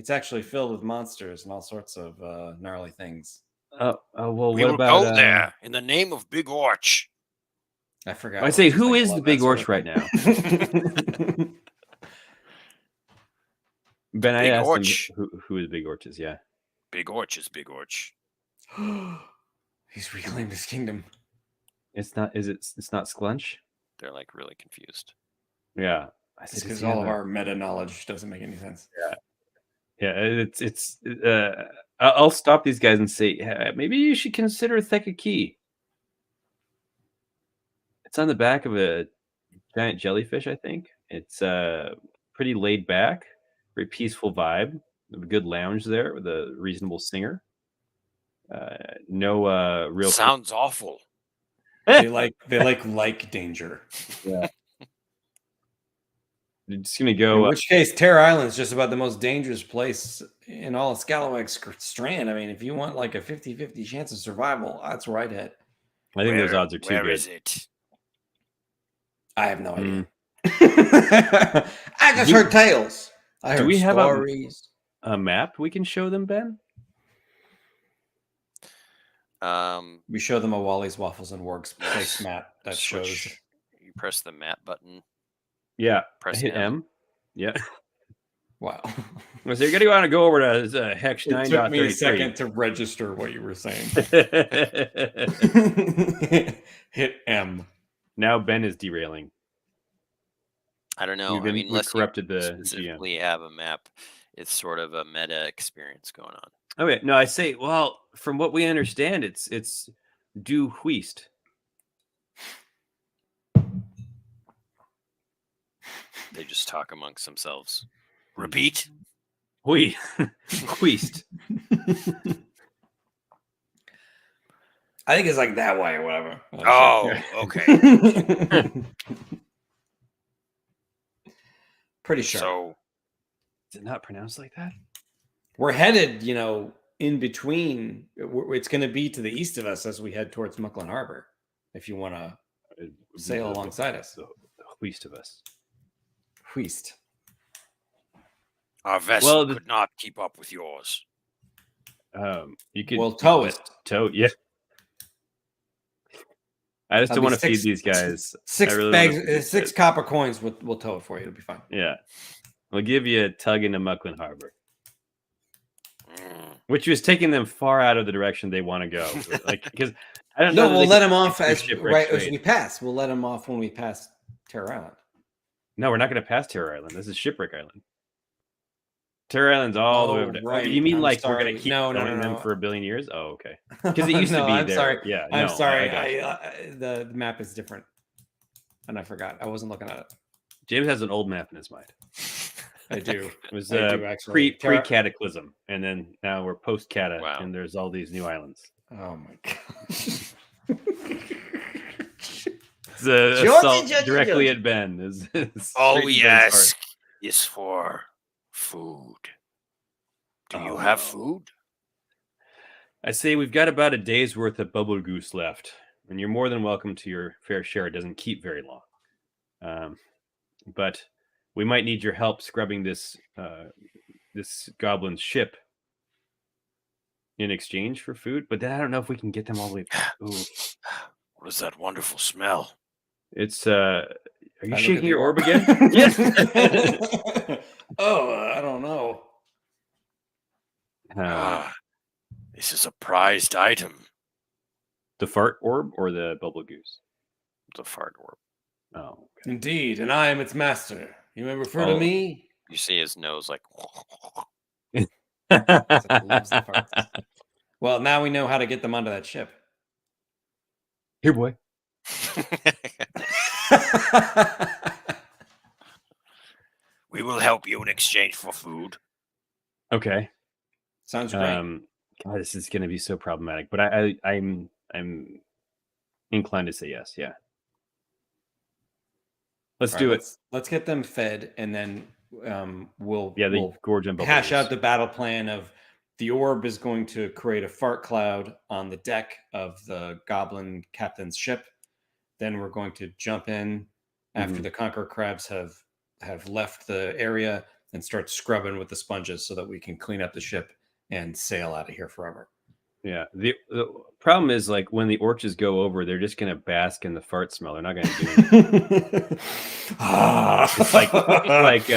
actually filled with monsters and all sorts of gnarly things. Well, we what will about go there in the name of Big Orch. I forgot. I say, who is the Big Orch right now? Ben, I asked him who the Big Orch is. Yeah, Big Orch is Big Orch. He's reclaimed his kingdom. It's not. It's not Sklunch. They're like really confused. Yeah, it's because all of our meta knowledge doesn't make any sense. Yeah. I'll stop these guys and say, maybe you should consider Theka Key. It's on the back of a giant jellyfish, I think. It's pretty laid back, very peaceful vibe. A good lounge there with a reasonable singer. No real. Sounds awful. They like danger. Yeah. You're just gonna go. In which case, Terror Island is just about the most dangerous place in all of Scalawag Strand. I mean, if you want like a 50-50 chance of survival, that's where I'd hit. I think those odds are too good. Where is it? I have no idea. I just heard tales. I heard Do we stories. Have a map we can show them, Ben? We show them a Wally's Waffles and Works place map that shows. You press the map button. Yeah. Press hit M. Yeah. Wow. So you're going to want to go over to Hex 9.33. It took me a second to register what you were saying. Hit M. Now Ben is derailing. I don't know. I mean, unless corrupted the specifically have a map, it's sort of a meta experience going on. Okay, no, I say, well, from what we understand, it's due Huist. They just talk amongst themselves. Repeat. Huist. I think it's like that way or whatever. Oh, okay. Pretty sure. So, is it not pronounced like that? We're headed, in between. It's going to be to the east of us as we head towards Mucklin Harbor. If you want to sail alongside us, the Huist of us. Huist. Our vessel could not keep up with yours. You could. We'll tow it. Yeah. I just don't want to feed these guys. Six copper coins. We'll tow it for you. It'll be fine. Yeah, we'll give you a tug into Mucklin Harbor, which was taking them far out of the direction they want to go. Because I don't know. No, we'll let them off as we pass. We'll let them off when we pass Terror Island. No, we're not going to pass Terror Island. This is Shipwreck Island. Terror Island's all the way over there. Right. You mean we're going to keep going them for a billion years? Oh, okay. Because it used to be I'm there. Sorry. Yeah, I'm sorry. The map is different, and I forgot. I wasn't looking at it. James has an old map in his mind. I do. It was pre-cataclysm, and then now we're post-cata, and there's all these new islands. Oh my gosh. It's assault directly at Ben. All we ask is for food. Do you have food? I say we've got about a day's worth of bubble goose left, and you're more than welcome to your fair share. It doesn't keep very long. But we might need your help scrubbing this goblin's ship in exchange for food. But then I don't know if we can get them all the way. Ooh, What is that wonderful smell? it's Are you I look at shaking the your orb orb. again? Oh, I don't know. This is a prized item. The fart orb or the bubble goose? The fart orb. Oh, Indeed, and I am its master. You may refer to Oh. me. You see his nose like. He loves the farts. Well, now we know how to get them onto that ship. Here, boy. We will help you in exchange for food. Okay. Sounds great. God, this is going to be so problematic, but I'm inclined to say yes. Yeah. Let's All do right, it. Let's get them fed, and then we'll gorge and bubble hash goose. out the battle plan of the orb is going to create a fart cloud on the deck of the goblin captain's ship. Then we're going to jump in after the conqueror crabs have left the area and start scrubbing with the sponges so that we can clean up the ship and sail out of here forever. Yeah. The problem is, like, when the orches go over, they're just going to bask in the fart smell. They're not going to do anything. It's like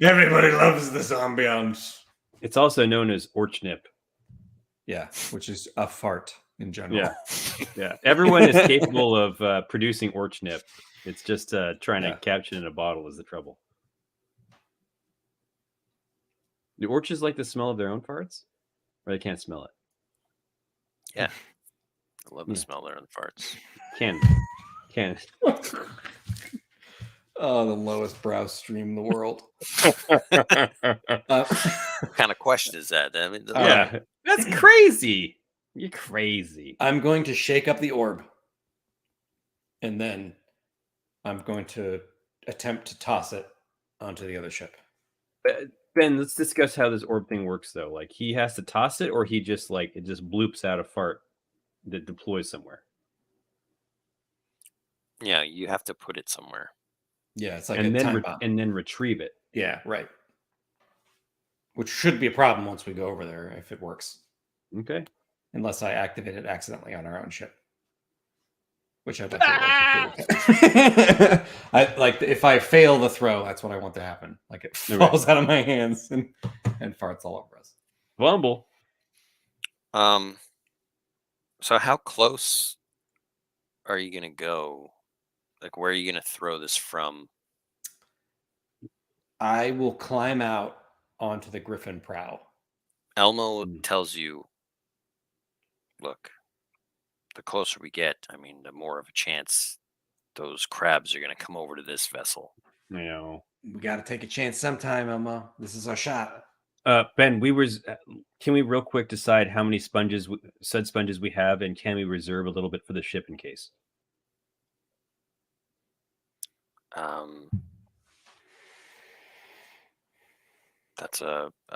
everybody loves this ambiance. It's also known as orchnip. Yeah, which is a fart in general. Yeah. Yeah. Everyone is capable of producing orchnip. It's just trying to catch it in a bottle is the trouble. Do orches like the smell of their own farts? Or they can't smell it? Yeah. I love the smell of their own farts. Can. Oh, the lowest brow stream in the world. What kind of question is that? I mean, that's crazy. You're crazy. I'm going to shake up the orb. And then I'm going to attempt to toss it onto the other ship. Ben, let's discuss how this orb thing works, though. Like, he has to toss it, or he just, like, it just bloops out a fart that deploys somewhere. Yeah, you have to put it somewhere. Yeah, it's like and a then time bomb. And then retrieve it. Yeah, right. Which should be a problem once we go over there if it works. Okay. Unless I activate it accidentally on our own ship. Which I'd like to like if I fail the throw, that's what I want to happen. Like it falls out of my hands and farts all over us. Fumble. So how close are you gonna go? Like, where are you gonna throw this from? I will climb out onto the griffin prow. Elmo tells you, look, the closer we get, I mean, the more of a chance those crabs are going to come over to this vessel. I know. We got to take a chance sometime, Elmo. This is our shot. Ben, can we real quick decide how many sud sponges we have, and can we reserve a little bit for the ship in case? I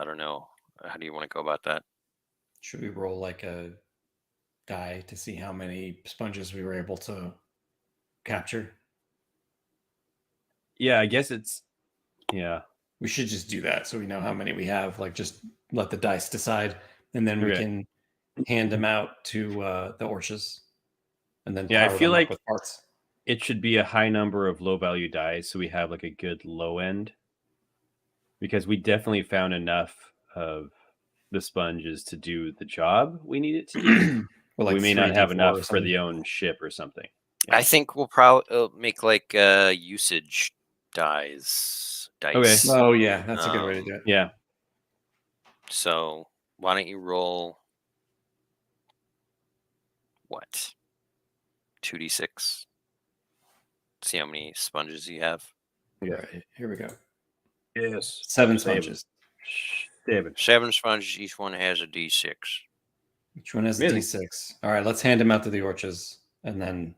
don't know. How do you want to go about that? Should we roll like a die to see how many sponges we were able to capture? Yeah, I guess it's, yeah. We should just do that so we know how many we have. Like, just let the dice decide, and then we can hand them out to the orches, and then I feel like with parts. It should be a high number of low value dice, so we have like a good low end, because we definitely found enough of the sponges to do the job we need it to do. Well, like we may not have enough for the own ship or something. Yeah. I think we'll probably make like usage dice. Okay. Oh yeah, that's a good way to do it. Yeah. So why don't you roll what? 2d6. See how many sponges you have. Yeah. Right, here we go. Yes. 7 sponges. 7 sponges. Each one has a d6. Each one has a d6. All right, let's hand them out to the orches, and then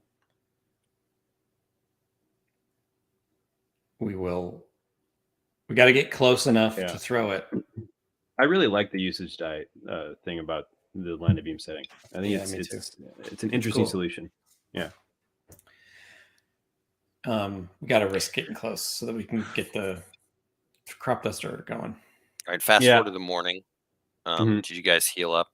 we got to get close enough to throw it. I really like the usage die thing about the land of beam setting. I think it's an interesting solution. Yeah. We got to risk getting close so that we can get the crop duster going. All right, fast Yeah. forward to the morning. Mhm. Did you guys heal up?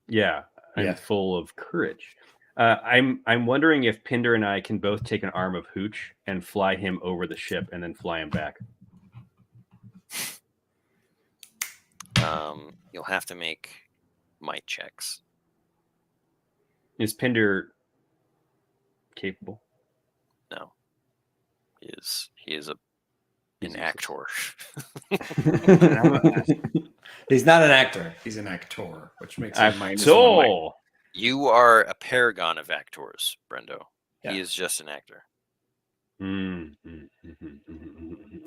Yeah, I'm Yeah. full of courage. I'm wondering if Pinder and I can both take an arm of Hooch and fly him over the ship and then fly him back. You'll have to make might checks. Is Pinder capable? No, he is an He's actor. He's not an actor. He's an actor, which makes him minus 1 mic. Actor. You are a paragon of actors, Brendo. Yeah. He is just an actor.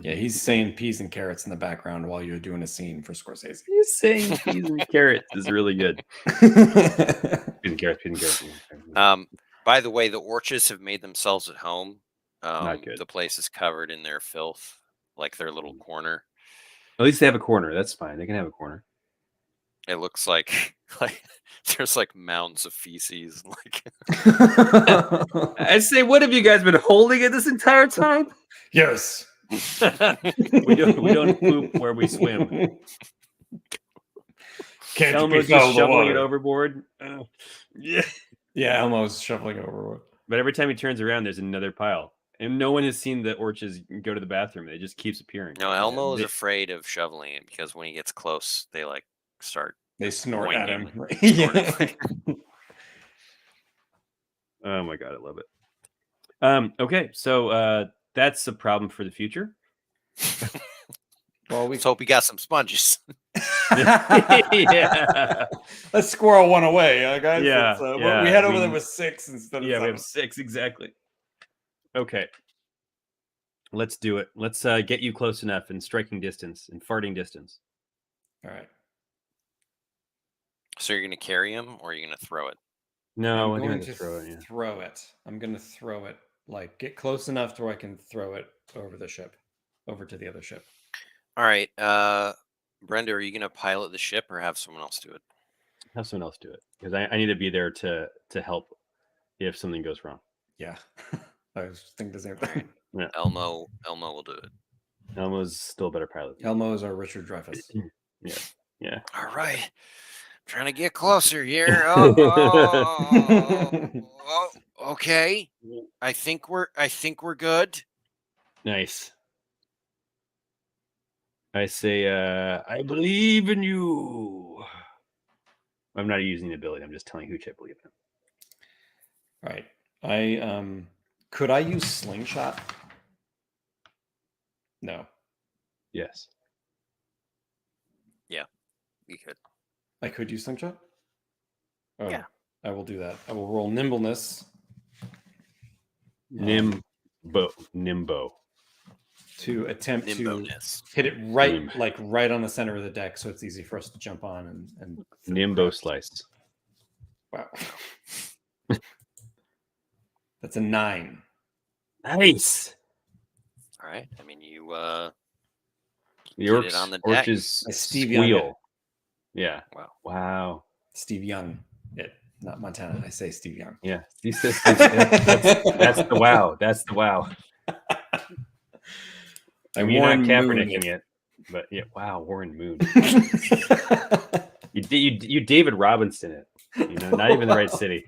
Yeah, he's saying peas and carrots in the background while you're doing a scene for Scorsese. He's saying peas and carrots is really good. Peas and carrots, peas and carrots. Peas and carrots. By the way, the orches have made themselves at home. Not good. The place is covered in their filth, like their little corner. At least they have a corner. That's fine. They can have a corner. It looks like there's like mounds of feces. Like I say, what have you guys been holding it this entire time? Yes. we don't poop where we swim. Can't Elmo's be foul just the shoveling water. it overboard. Yeah, Elmo's shoveling overboard. But every time he turns around, there's another pile. And no one has seen the orches go to the bathroom. It just keeps appearing. No, Elmo is afraid of shoveling it because when he gets close, they like start. They snort at him. Oh my god, I love it. Okay, so that's a problem for the future. Well, we Let's hope we got some sponges. Yeah. Let's squirrel one away, guys. Yeah, what we had over there was 6 instead of Yeah, 7. we have 6 exactly. Okay. Let's do it. Let's get you close enough in striking distance and farting distance. All right. So you're gonna carry him, or you're gonna throw it? No, I'm I'm going gonna to throw it. Yeah. throw it. I'm going to throw it. Like, get close enough to where I can throw it over the ship, over to the other ship. All right, Brenda, are you gonna pilot the ship or have someone else do it? Have someone else do it because I need to be there to help if something goes wrong. Yeah. I was thinking the same thing. Yeah. Elmo will do it. Elmo's still a better pilot. Elmo is our Richard Dreyfuss. Yeah. All right, trying to get closer here. Okay. I think we're good. Nice. I say, I believe in you. I'm not using the ability. I'm just telling Hooch I believe in him. Right. Could I use slingshot? No. Yes. You could. I could use slingshot? Oh, Yeah. I will do that. I will roll nimbleness. Nimbo. To attempt Nimboness. to hit it right, like right on the center of the deck, so it's easy for us to jump on and Nimbo slice. Wow. That's a 9. Nice. All right. I mean, you The get it on the deck. orches A Steve Young squeal. Yeah. Wow. Steve Young, not Montana. I say Steve Young. Yeah. He says that's the wow. That's the wow. I mean, you're not Kaepernicking it, but yeah, wow, Warren Moon. you David Robinson it. Not even the right city.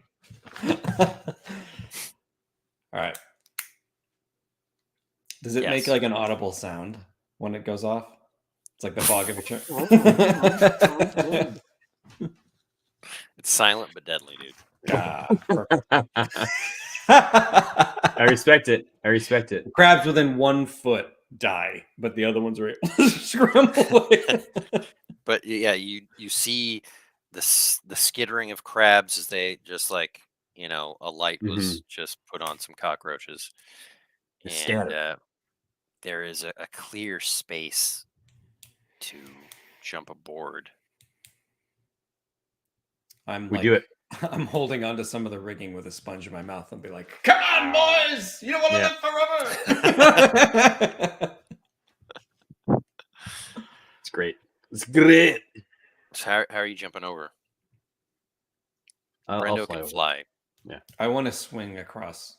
All right. Does it make like an audible sound when it goes off? It's like the fog of a chair. It's silent but deadly, dude. I respect it. Crabs within 1 foot die, but the other ones are able to scramble away. But yeah, you see the skittering of crabs as they just like a light was just put on some cockroaches, and there is a clear space to jump aboard. Do it. I'm holding onto some of the rigging with a sponge in my mouth and be like, "Come on, boys! You don't want to live forever." It's great. It's great. So how are you jumping over? I'll Brendo fly can over. fly. Yeah. I want to swing across.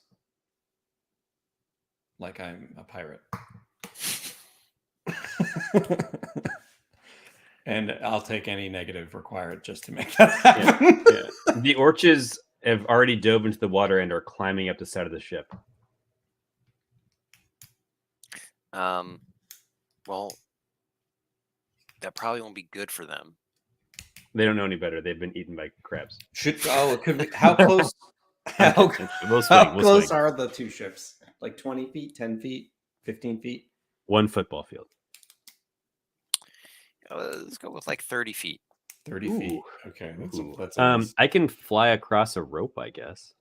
like I'm a pirate. And I'll take any negative required just to make that happen. Yeah. The orches have already dove into the water and are climbing up the side of the ship. Well, that probably won't be good for them. They don't know any better. They've been eaten by crabs. It could be. How close? We'll How swing. close are the two ships? Like 20 feet, 10 feet, 15 feet? 1 football field. Let's go with like 30 feet. 30 Ooh. feet. Okay. Ooh. That's a ways. I can fly across a rope, I guess.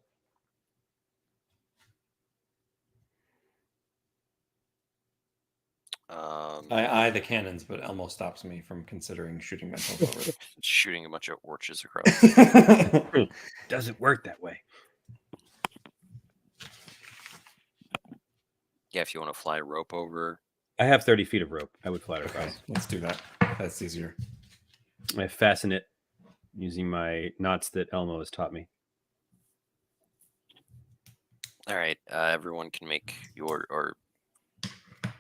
I the cannons, but Elmo stops me from considering shooting myself over. Shooting a bunch of orches across. Doesn't work that way. Yeah, if you want to fly a rope over. I have 30 feet of rope. I would fly it across. Okay, let's do that. That's easier. I fasten it using my knots that Elmo has taught me. All right, everyone can make or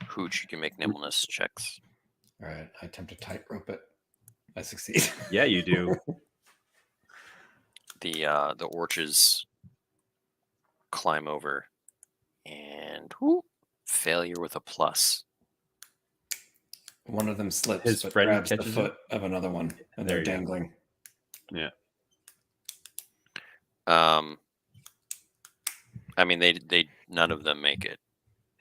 Hooch, you can make nimbleness checks. All right, I attempt to tightrope it. I succeed. Yeah, you do. The orches climb over, and failure with a plus. One of them slips, His but friend grabs the catches foot of another one, and There they're you go. dangling. Yeah. I mean, they none of them make it.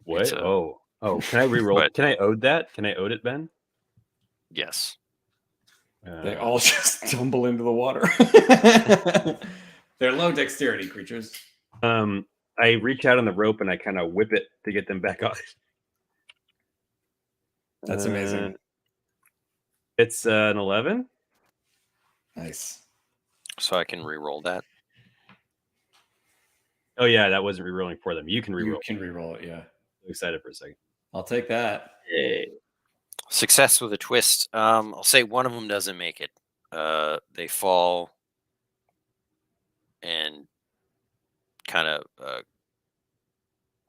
What? It's a- Oh, can I re-roll? But- Can I ode that? Can I ode it, Ben? Yes. They all just tumble into the water. They're low dexterity creatures. I reach out on the rope and I kind of whip it to get them back off. That's amazing. It's an 11. Nice. So I can re-roll that. Oh yeah, that wasn't re-rolling for them. You can re-roll. You can re-roll it, yeah. I'm excited for a second. I'll take that. Hey. Success with a twist. I'll say one of them doesn't make it. They fall and kind of I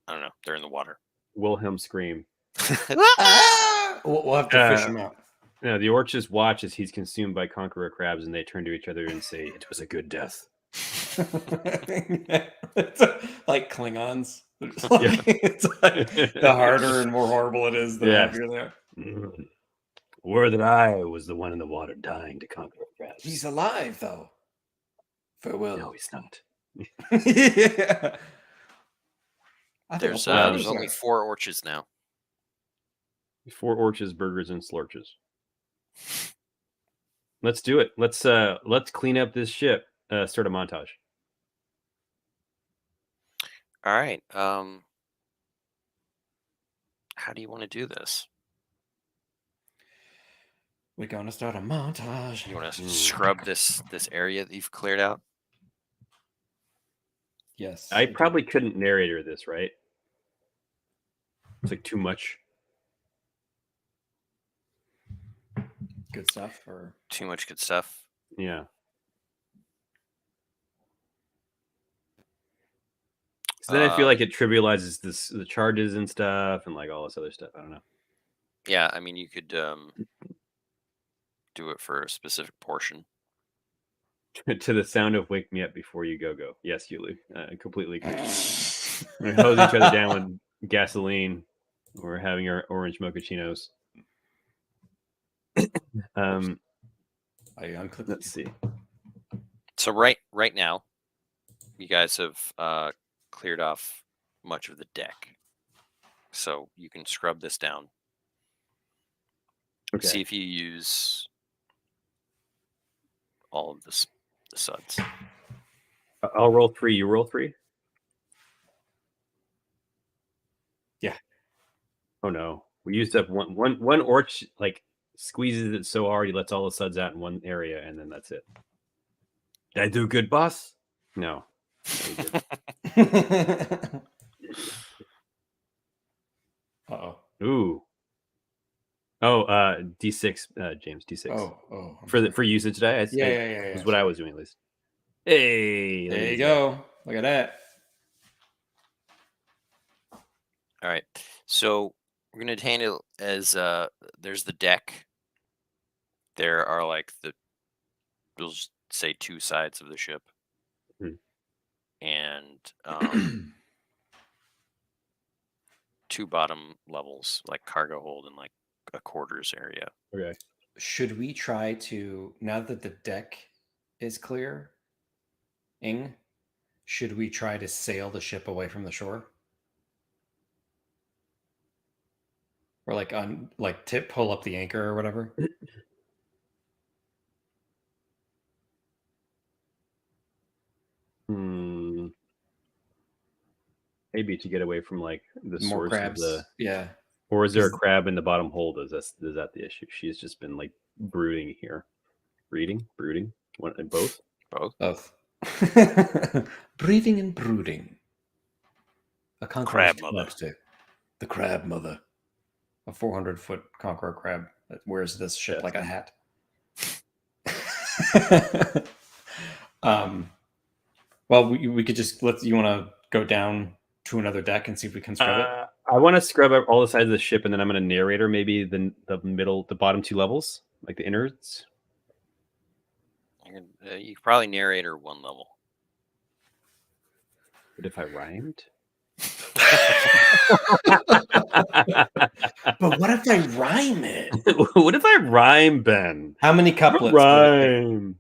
don't know. They're in the water. Wilhelm scream. We'll have to fish him out. No, the orches watch as he's consumed by conqueror crabs, and they turn to each other and say, "It was a good death." It's like Klingons. It's like, the harder and more horrible it is, the Yes. happier they are. Were that I was the one in the water dying to conquer crabs. He's alive, though. Farewell. No, he's not. Yeah. I think There's I'll there's find only that. 4 orches now. 4 orches, burgers, and slorches. Let's do it. Let's clean up this ship. Start a montage. All right. How do you want to do this? We're gonna start a montage. You want to scrub this area that you've cleared out? Yes. I probably couldn't narrator this, right? It's like too much. Good stuff. Or Too much good stuff. Yeah. So then I feel like it trivializes the charges and stuff and like all this other stuff. I don't know. Yeah, I mean, you could do it for a specific portion. To the sound of "Wake Me Up Before You Go Go." Yes, Yulu. Completely agree. We hose each other down with gasoline. We're having our orange mochachinos. I unclicked. Let's see. So right now, you guys have cleared off much of the deck. So you can scrub this down. Okay. See if you use all of the suds. I'll roll 3. You roll 3. Yeah. Oh no, we used up one orch. Like squeezes it so hard he lets all the suds out in one area, and then that's it. Did I do good, boss? No. Uh-oh. Ooh. Oh, D6, James, D6. Oh. For usage today, Yeah. is what I was doing at least. Hey, There you go. Look at that. All right. So we're gonna handle as there's the deck. There are like we'll just say two sides of the ship, Hmm. and two bottom levels, like cargo hold and like a quarters area. Okay. Should we try to, now that the deck is clear, should we try to sail the ship away from the shore? Or pull up the anchor or whatever? Maybe to get away from like the More source crabs. of the. Yeah. Or is there a crab in the bottom hold? Is that the issue? She's just been like brooding here, brooding. What? Both. Both. Breathing and brooding. A Crab conqueror's mother. slapstick. The crab mother. A 400-foot conqueror crab that wears this ship Yes. like a hat. Well, we could just you want to go down to another deck and see if we can scrub it? I want to scrub up all the sides of the ship, and then I'm going to narrator maybe the bottom two levels, like the innards. You could probably narrate her one level. But if I rhymed? But what if I rhyme it? What if I rhyme, Ben? How many couplets? Rhyme.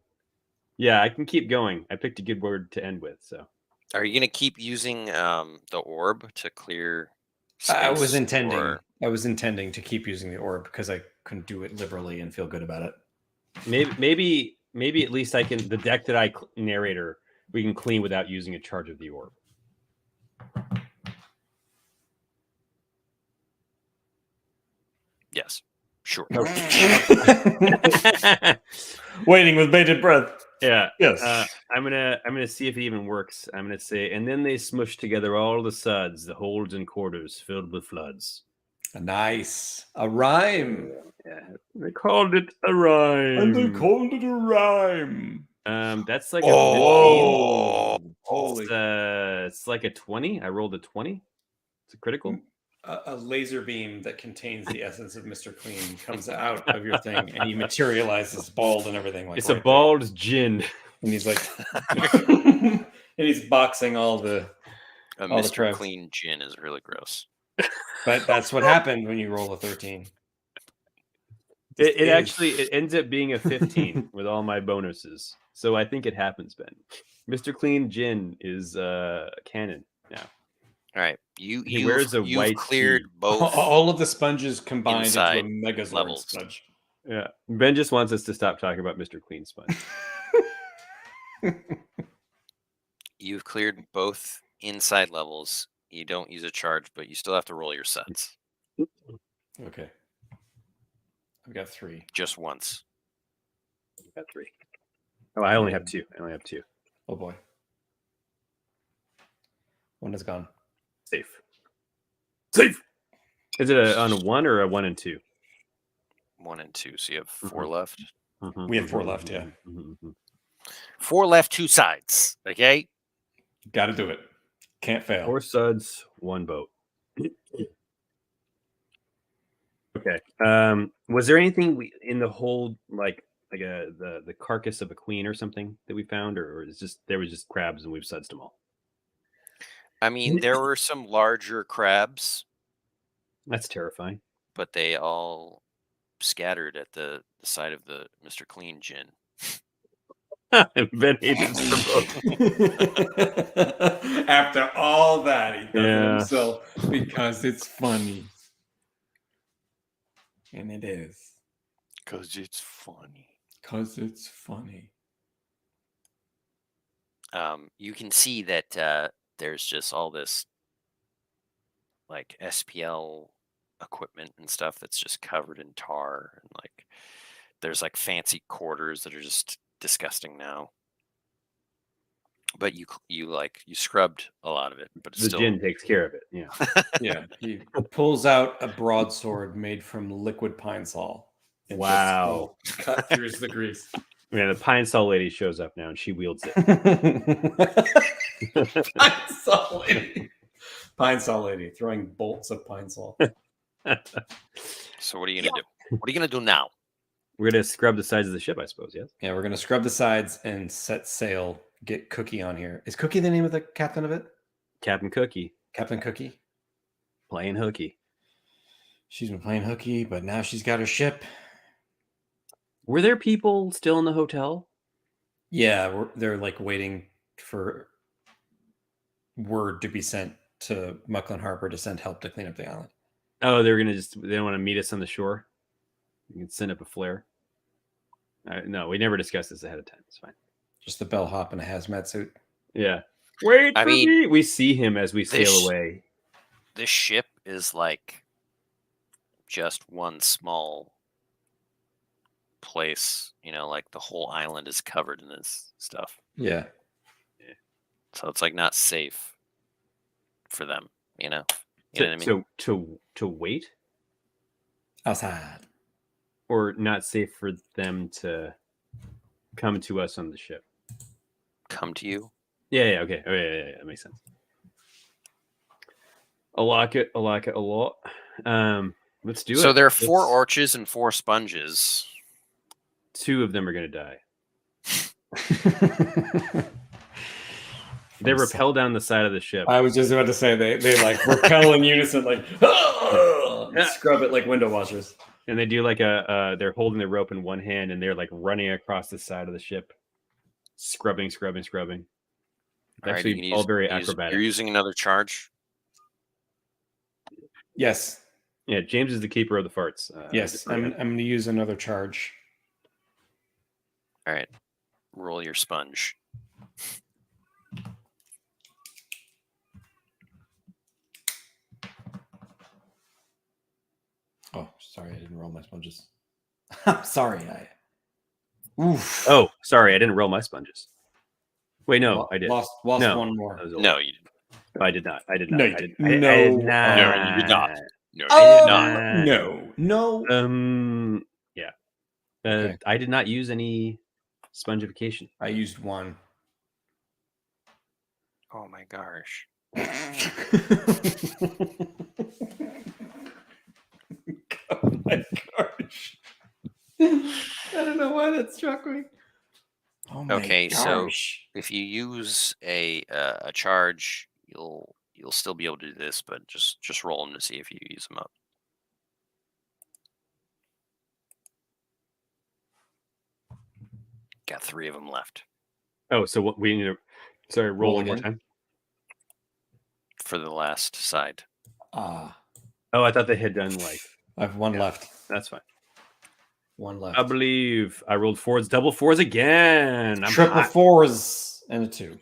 Yeah, I can keep going. I picked a good word to end with, so. Are you gonna keep using the orb to clear space? I was intending. or- I was intending to keep using the orb because I couldn't do it liberally and feel good about it. Maybe at least I can. The deck that I narrator, we can clean without using a charge of the orb. Yes, sure. Waiting with bated breath. Yeah. Yes. I'm gonna see if it even works. I'm gonna say, and then they smush together all the suds, the holds and quarters filled with floods. Nice. A rhyme. Yeah, they called it a rhyme. And they called it a rhyme. That's like Oh. a 15. Holy. It's like a 20. I rolled a 20. It's a critical. A laser beam that contains the essence of Mr. Clean comes out of your thing, and he materializes bald and everything. Like It's a bald gin. And he's like, and he's boxing all the Mr. crabs. Clean gin is really gross. But that's what happened when you roll a 13. It actually ends up being a 15 with all my bonuses. So I think it happens, Ben. Mr. Clean Gin is canon now. All right, He wears a you've white cleared tee. both. All of the sponges combined into a inside Megazord levels. sponge. Yeah, Ben just wants us to stop talking about Mr. Clean Sponge. You've cleared both inside levels. You don't use a charge, but you still have to roll your sets Okay. I've got 3. just once. Got 3. Oh, I only have 2. Oh boy. One is gone. Safe. Is it on a 1 or a 1 and 2? 1 and 2. So you have 4 left. We have 4 left, yeah. 4 left, 2 sides. Okay. Got to do it. Can't fail. 4 suds, 1 boat. Okay. Was there anything in the hold like the carcass of a queen or something that we found, or is just there was just crabs and we've sudsed them all? I mean, there were some larger crabs, That's terrifying. but they all scattered at the side of the Mr. Clean gin. Ben hates us for both. After all that, he does it Yeah. himself because it's funny. And it is. Because it's funny. Because it's funny. You can see that there's just all this like SPL equipment and stuff that's just covered in tar, and like there's like fancy quarters that are just disgusting now. But you scrubbed a lot of it, but it's The still gin takes care of it. Yeah. Yeah. He pulls out a broadsword made from liquid pine sol. and just Wow. cut through the grease. Man, the pine sol lady shows up now and she wields it. Pine sol lady. Pine Sol lady throwing bolts of pine sol. So what are you gonna do? What are you gonna do now? We're gonna scrub the sides of the ship, I suppose. Yes. Yeah, we're gonna scrub the sides and set sail. Get Cookie on here. Is Cookie the name of the captain of it? Captain Cookie Captain Cookie. playing hooky. She's been playing hooky, but now she's got her ship. Were there people still in the hotel? Yeah, they're like waiting for word to be sent to Mucklin Harbor to send help to clean up the island. Oh, they don't want to meet us on the shore. You can send up a flare. No, we never discussed this ahead of time. It's fine. Just the bellhop in a hazmat suit. Yeah. Wait I for mean, me. We see him as we sail this- away. This ship is like just one small place. You know, like the whole island is covered in this stuff. Yeah. So it's like not safe for them. You know. You know what I mean? To wait, Outside. or not safe for them to come to us on the ship. Come to you. Yeah. Okay. Oh, yeah. That makes sense. I like it a lot. Let's do it. So there are 4 Let's- orches and 4 sponges. 2 of them are going to die. They rappel down the side of the ship. I was just about to say they like repel in unison, like scrub it like window washers. And they do like they're holding the rope in one hand and they're like running across the side of the ship, scrubbing. All right, Actually, you can all use- very use- acrobatic. You're using another charge. Yes, Yeah, James is the keeper of the farts. yes. I'm going to use another charge. All right. Roll your sponge. Oh, sorry, I didn't roll my sponges. I'm sorry. Oof. Oh, sorry, I didn't roll my sponges. Wait, no, Lo- I did. Lost No. one more. That was a No, lie. you didn't. I did not. I did not. No, I you did, didn't. I did No. not. No, you did not. No, you Oh, did not. no. Yeah. Okay. I did not use any spongification. I used one. Oh my gosh. Oh my gosh. I don't know why that struck me. Oh my Okay, so- gosh. If you use a charge, you'll still be able to do this, but just roll them to see if you use them up. Got 3 of them left Oh, so what we need to roll Roll one more again? time. for the last side. Ah, Oh, I thought they had done like I have one left. that's fine. One left. I believe I rolled 4s, double 4s again. I'm Triple hot. 4s and a 2.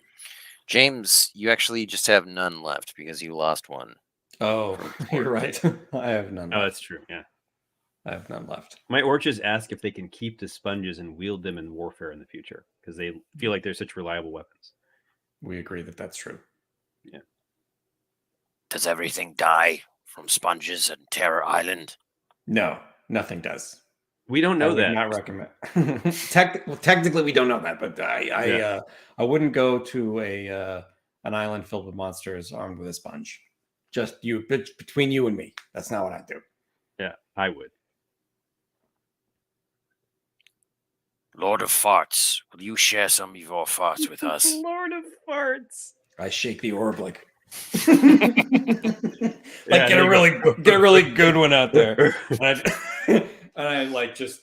James, you actually just have none left because you lost one. Oh, you're right. I have none. Oh, Left. that's true. Yeah. I have none left. My orches ask if they can keep the sponges and wield them in warfare in the future because they feel like they're such reliable weapons. We agree that that's true. Does everything die from sponges and Terror Island? No, nothing does. We don't I know would that. not recommend. Technically, we don't know that, but I wouldn't go to an island filled with monsters armed with a sponge. Just you, between you and me. That's not what I do. Yeah, I would. Lord of Farts, will you share some of your farts with us? Lord of farts. I shake the orb like Yeah, get there a you really good one out there. And I like just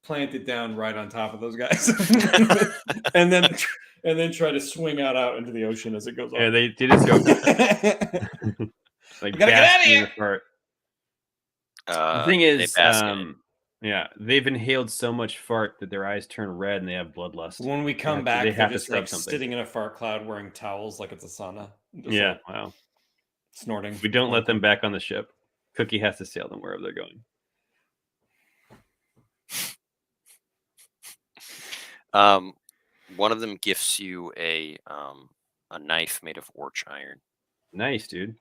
plant it down right on top of those guys, and then try to swing out into the ocean as it goes Yeah, on. they just go like We gotta get outta basking in here! the fart. The The thing is, bask in it. yeah, they've inhaled so much fart that their eyes turn red and they have bloodlust. When we come have to- back, they they're have to just scrub like something. sitting in a fart cloud, wearing towels like it's a sauna. Just, Yeah, like, wow. snorting. We don't let them back on the ship. Cookie has to sail them wherever they're going. One of them gifts you a knife made of orch iron. Nice, dude.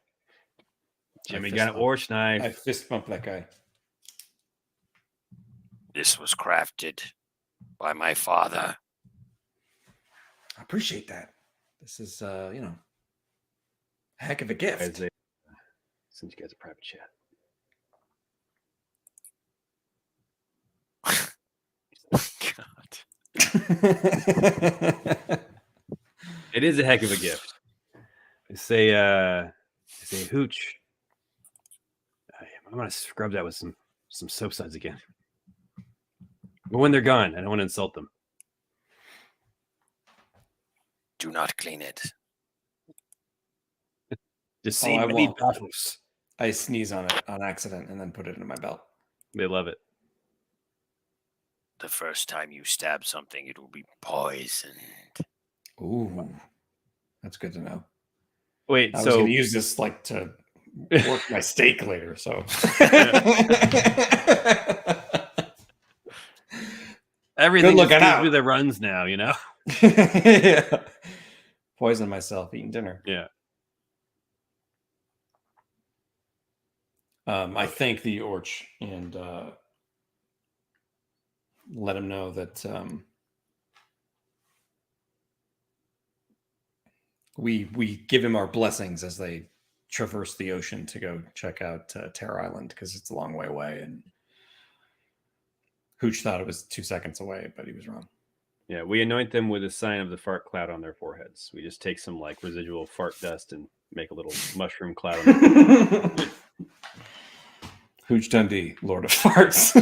I Jimmy fist got an bump. orch knife. I fist bump that guy. This was crafted by my father. I appreciate that. This is, a heck of a gift. As they send you guys a private chat. God. It is a heck of a gift. They say hooch. I'm gonna scrub that with some soap suds again. But when they're gone, I don't want to insult them. Do not clean it. Just Oh, see I many won't. battles. I sneeze on it on accident and then put it in my belt. They love it. The first time you stab something, it will be poisoned. Ooh, that's good to know. Wait, I was so going to use this like to work my steak later. So everything looking just gives out. me the runs now, you know? Yeah. Poison myself eating dinner. Yeah. I thank the Orch and let him know that we give him our blessings as they traverse the ocean to go check out Terror Island because it's a long way away. And Hooch thought it was 2 seconds away, but he was wrong. Yeah, we anoint them with a sign of the fart cloud on their foreheads. We just take some like residual fart dust and make a little mushroom cloud on their forehead. Hooch Dundee, Lord of Farts.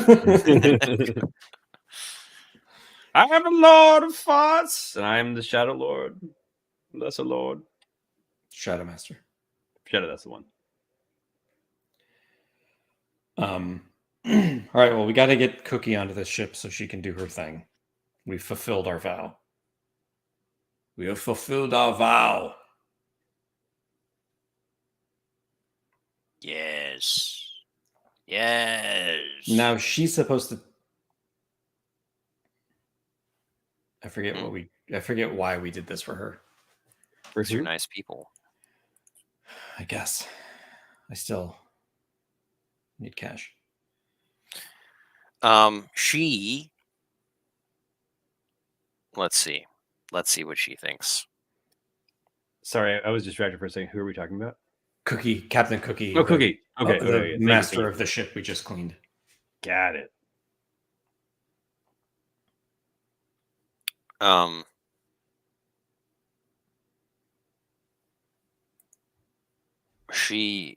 I am the Lord of Farts, and I am the Shadow Lord. Lesser Lord. Shadow Master. Shadow, that's the one. All right, well, we got to get Cookie onto this ship so she can do her thing. We've fulfilled our vow. We have fulfilled our vow. Yes. Yes. Now she's supposed to. I forget why we did this for her. These are nice people. I guess. I still need cash. She. Let's see what she thinks. Sorry, I was distracted for a second. Who are we talking about? Cookie, Captain Cookie. Oh, Cookie. Okay. The Thank you, master of the ship we just cleaned. Got it. She.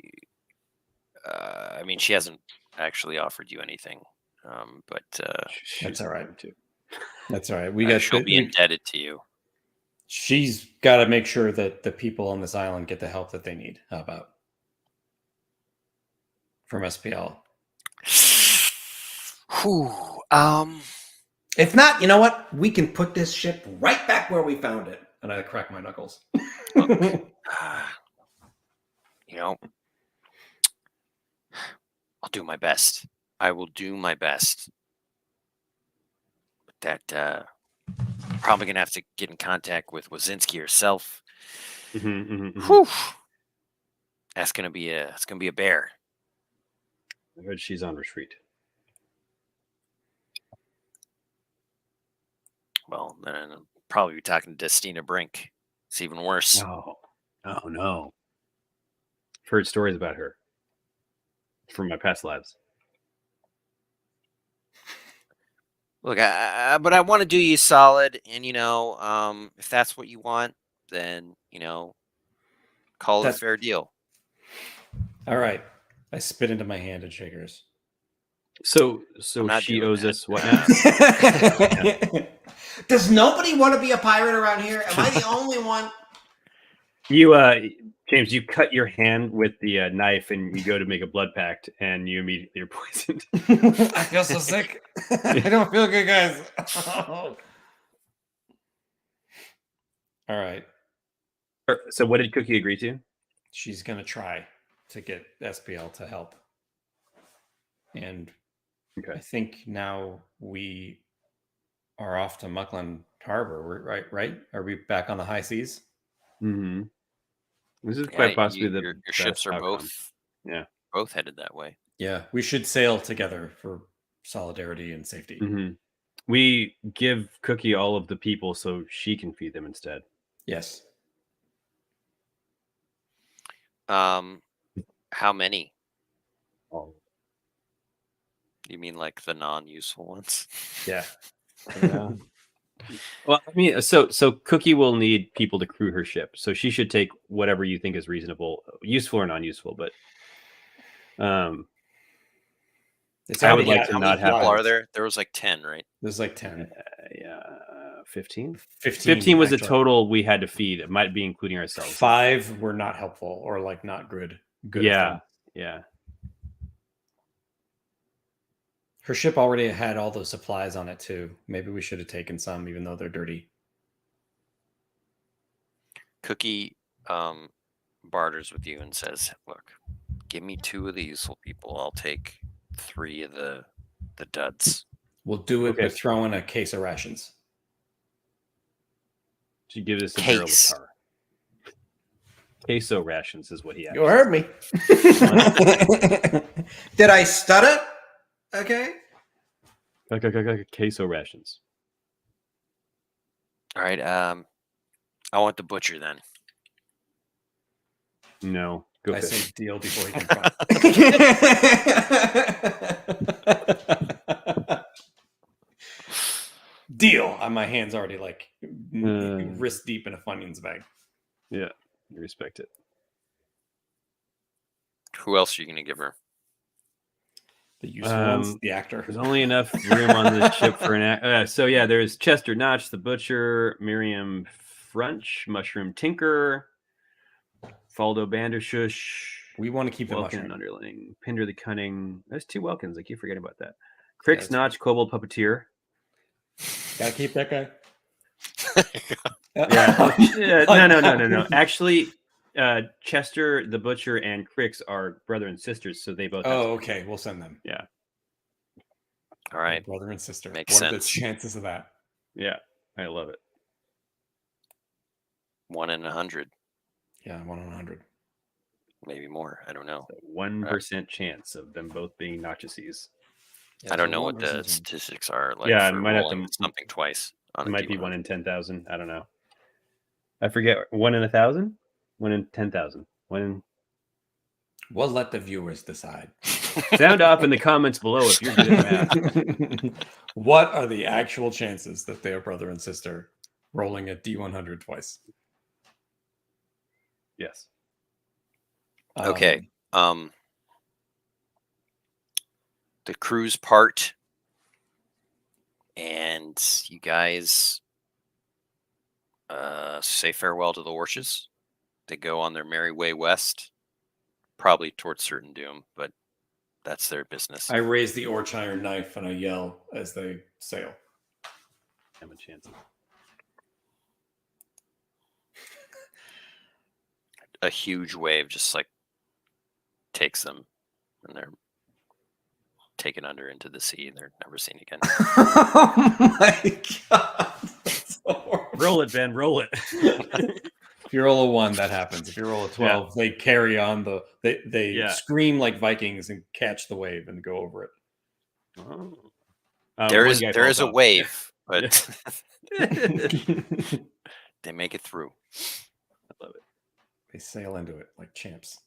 I mean, she hasn't actually offered you anything. But that's all right too. That's all right. She'll be indebted to you. She's got to make sure that the people on this island get the help that they need. How about from SPL? Whew. If not, you know what? We can put this ship right back where we found it. And I crack my knuckles. Look, I'll do my best. I will do my best. But that probably gonna have to get in contact with Wazinski herself. Whew. That's gonna be a bear. I heard she's on retreat. Well, then I'll probably be talking to Destina Brink. It's even worse. No. Oh no. I've heard stories about her from my past lives. Look, but I want to do you solid, and if that's what you want, then call it a fair deal. All right, I spit into my hand and shake hers. So she owes us what now? Does nobody want to be a pirate around here? Am I the only one? You, James, you cut your hand with the knife, and you go to make a blood pact, and you immediately are poisoned. I feel so sick. I don't feel good, guys. All right. So, what did Cookie agree to? She's gonna try to get SPL to help, and I think now we are off to Muckland Harbor. Right? Are we back on the high seas? Mm-hmm. This is quite possibly your ships are both headed that way. Yeah, we should sail together for solidarity and safety. Mm-hmm. We give Cookie all of the people so she can feed them instead. Yes. How many? Oh, You mean like the non-useful ones? yeah. Well, I mean, so Cookie will need people to crew her ship, so she should take whatever you think is reasonable, useful or non-useful. But It's I would already like got to how not many have. People are flies? there? There was like 10, right? There's like 10. Yeah, 15. 15. 15 was the actually. total we had to feed. It might be including ourselves. 5 were not helpful or like not good. Good. Yeah, yeah. Her ship already had all those supplies on it too. Maybe we should have taken some, even though they're dirty. Cookie barters with you and says, "Look, give me 2 of the useful people. I'll take 3 of the duds." We'll do it, Okay. but throw in a case of rations. She gives us a barrel of Case. tar. Queso rations is what he asked. You heard me. Did I stutter? Okay. Queso rations. All right. I want the butcher then. No, go I fish. say deal before he can try. Deal. My hand's already like wrist deep in a Funyuns bag. Yeah, I respect it. Who else are you gonna give her? The useful ones, the actor. There's only enough room on the ship for an act. So yeah, there's Chester Notch, the butcher, Miriam Frunch, Mushroom Tinker, Faldo Bandershush. We want to keep the Welkin mushroom. Underling, Pinder the Cunning. There's 2 Welkins. I keep forgetting about that. Crix Yeah, Notch, Kobold Puppeteer. Gotta keep that guy. Yeah. No. Actually, Chester the butcher and Crix are brother and sisters, so they both. Oh, okay. We'll send them. Yeah. All right. Brother and sister. Makes What are the sense. chances of that? Yeah, I love it. 1 in 100, Yeah, 1 in 100. maybe more. I don't know. 1% chance of them both being Notchuses. I don't know what the statistics are like Yeah, I for might have rolling to- something twice. On It a might be D100. 1 in 10,000. I don't know. I forget. 1 in 1,000? 1 in 10,000. 1 in... We'll let the viewers decide. Sound off in the comments below if you're good at math. What are the actual chances that they are brother and sister rolling a D100 twice? Yes. Okay. The cruise part, and you guys say farewell to the horses. They go on their merry way west, probably towards certain doom, but that's their business. I raise the orch iron knife and I yell as they sail. Have a chance. A huge wave just like takes them, and they're taken under into the sea. They're never seen again. Oh my god. That's so horrible. Roll it, Ben. Roll it. If you roll a 1, that happens. If you roll a 12, they carry on they scream like Vikings and catch the wave and go over it. Oh. There one is guy there falls is a off. wave, but they make it through. I love it. They sail into it like champs.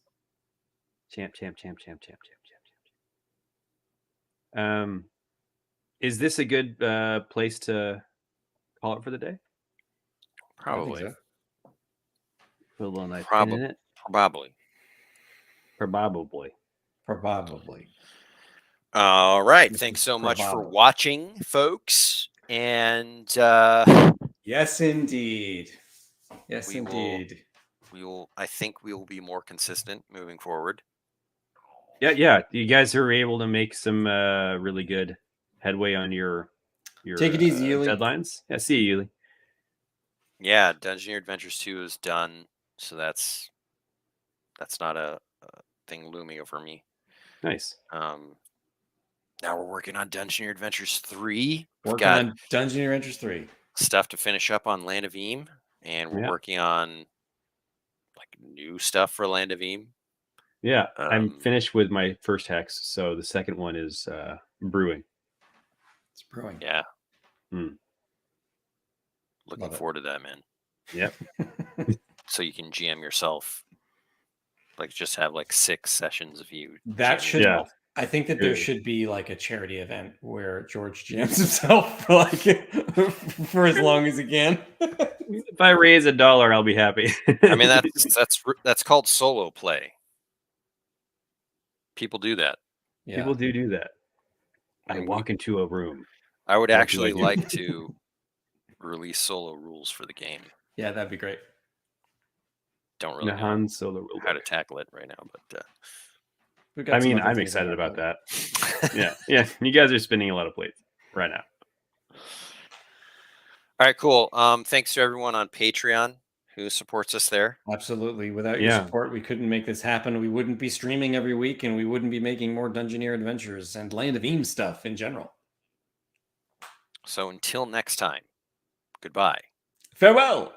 Champ. Is this a good place to call it for the day? Probably. I think Put a little nice Probably. pin in it. Probably. Probably. All right. This Thanks is so much for probable. watching, folks. And Yes, indeed. Yes, We will- indeed. I think we will be more consistent moving forward. Yeah. You guys are able to make some really good headway on your Take it easy, Yuli. deadlines. Yeah, see you, Yuli. Yeah, Dungeoneer Adventures 2 is done, so that's not a thing looming over me. Nice. Now we're working on Dungeoneer Adventures 3. We've Working got on Dungeoneer Adventures 3. stuff to finish up on Land of Eam, and we're Yeah. working on like new stuff for Land of Eam. Yeah, I'm Um, finished with my first hex, so the second one is brewing. It's brewing. Yeah. Hmm. Looking Love it. forward to that, man. Yep. So you can GM yourself Like just have like 6 sessions of you. That jamming should. Yeah. yourself. I think that there Good. should be like a charity event where George jams himself for like for as long as he can. If I raise $1, I'll be happy. I mean, that's called solo play. People do that. Yeah. People do that. I mean, walk into a room. I would What do I actually do? like to release solo rules for the game. Yeah, that'd be great. Don't really know Han Solo rule how to book. tackle it right now, but We've got I some mean, other I'm things excited in our about plate. that. Yeah. You guys are spinning a lot of plates right now. All right, cool. Thanks to everyone on Patreon who supports us there. Absolutely. Without your Yeah. support, we couldn't make this happen. We wouldn't be streaming every week, and we wouldn't be making more Dungeoneer Adventures and Land of Eames stuff in general. So until next time, goodbye. Farewell.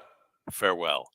Farewell.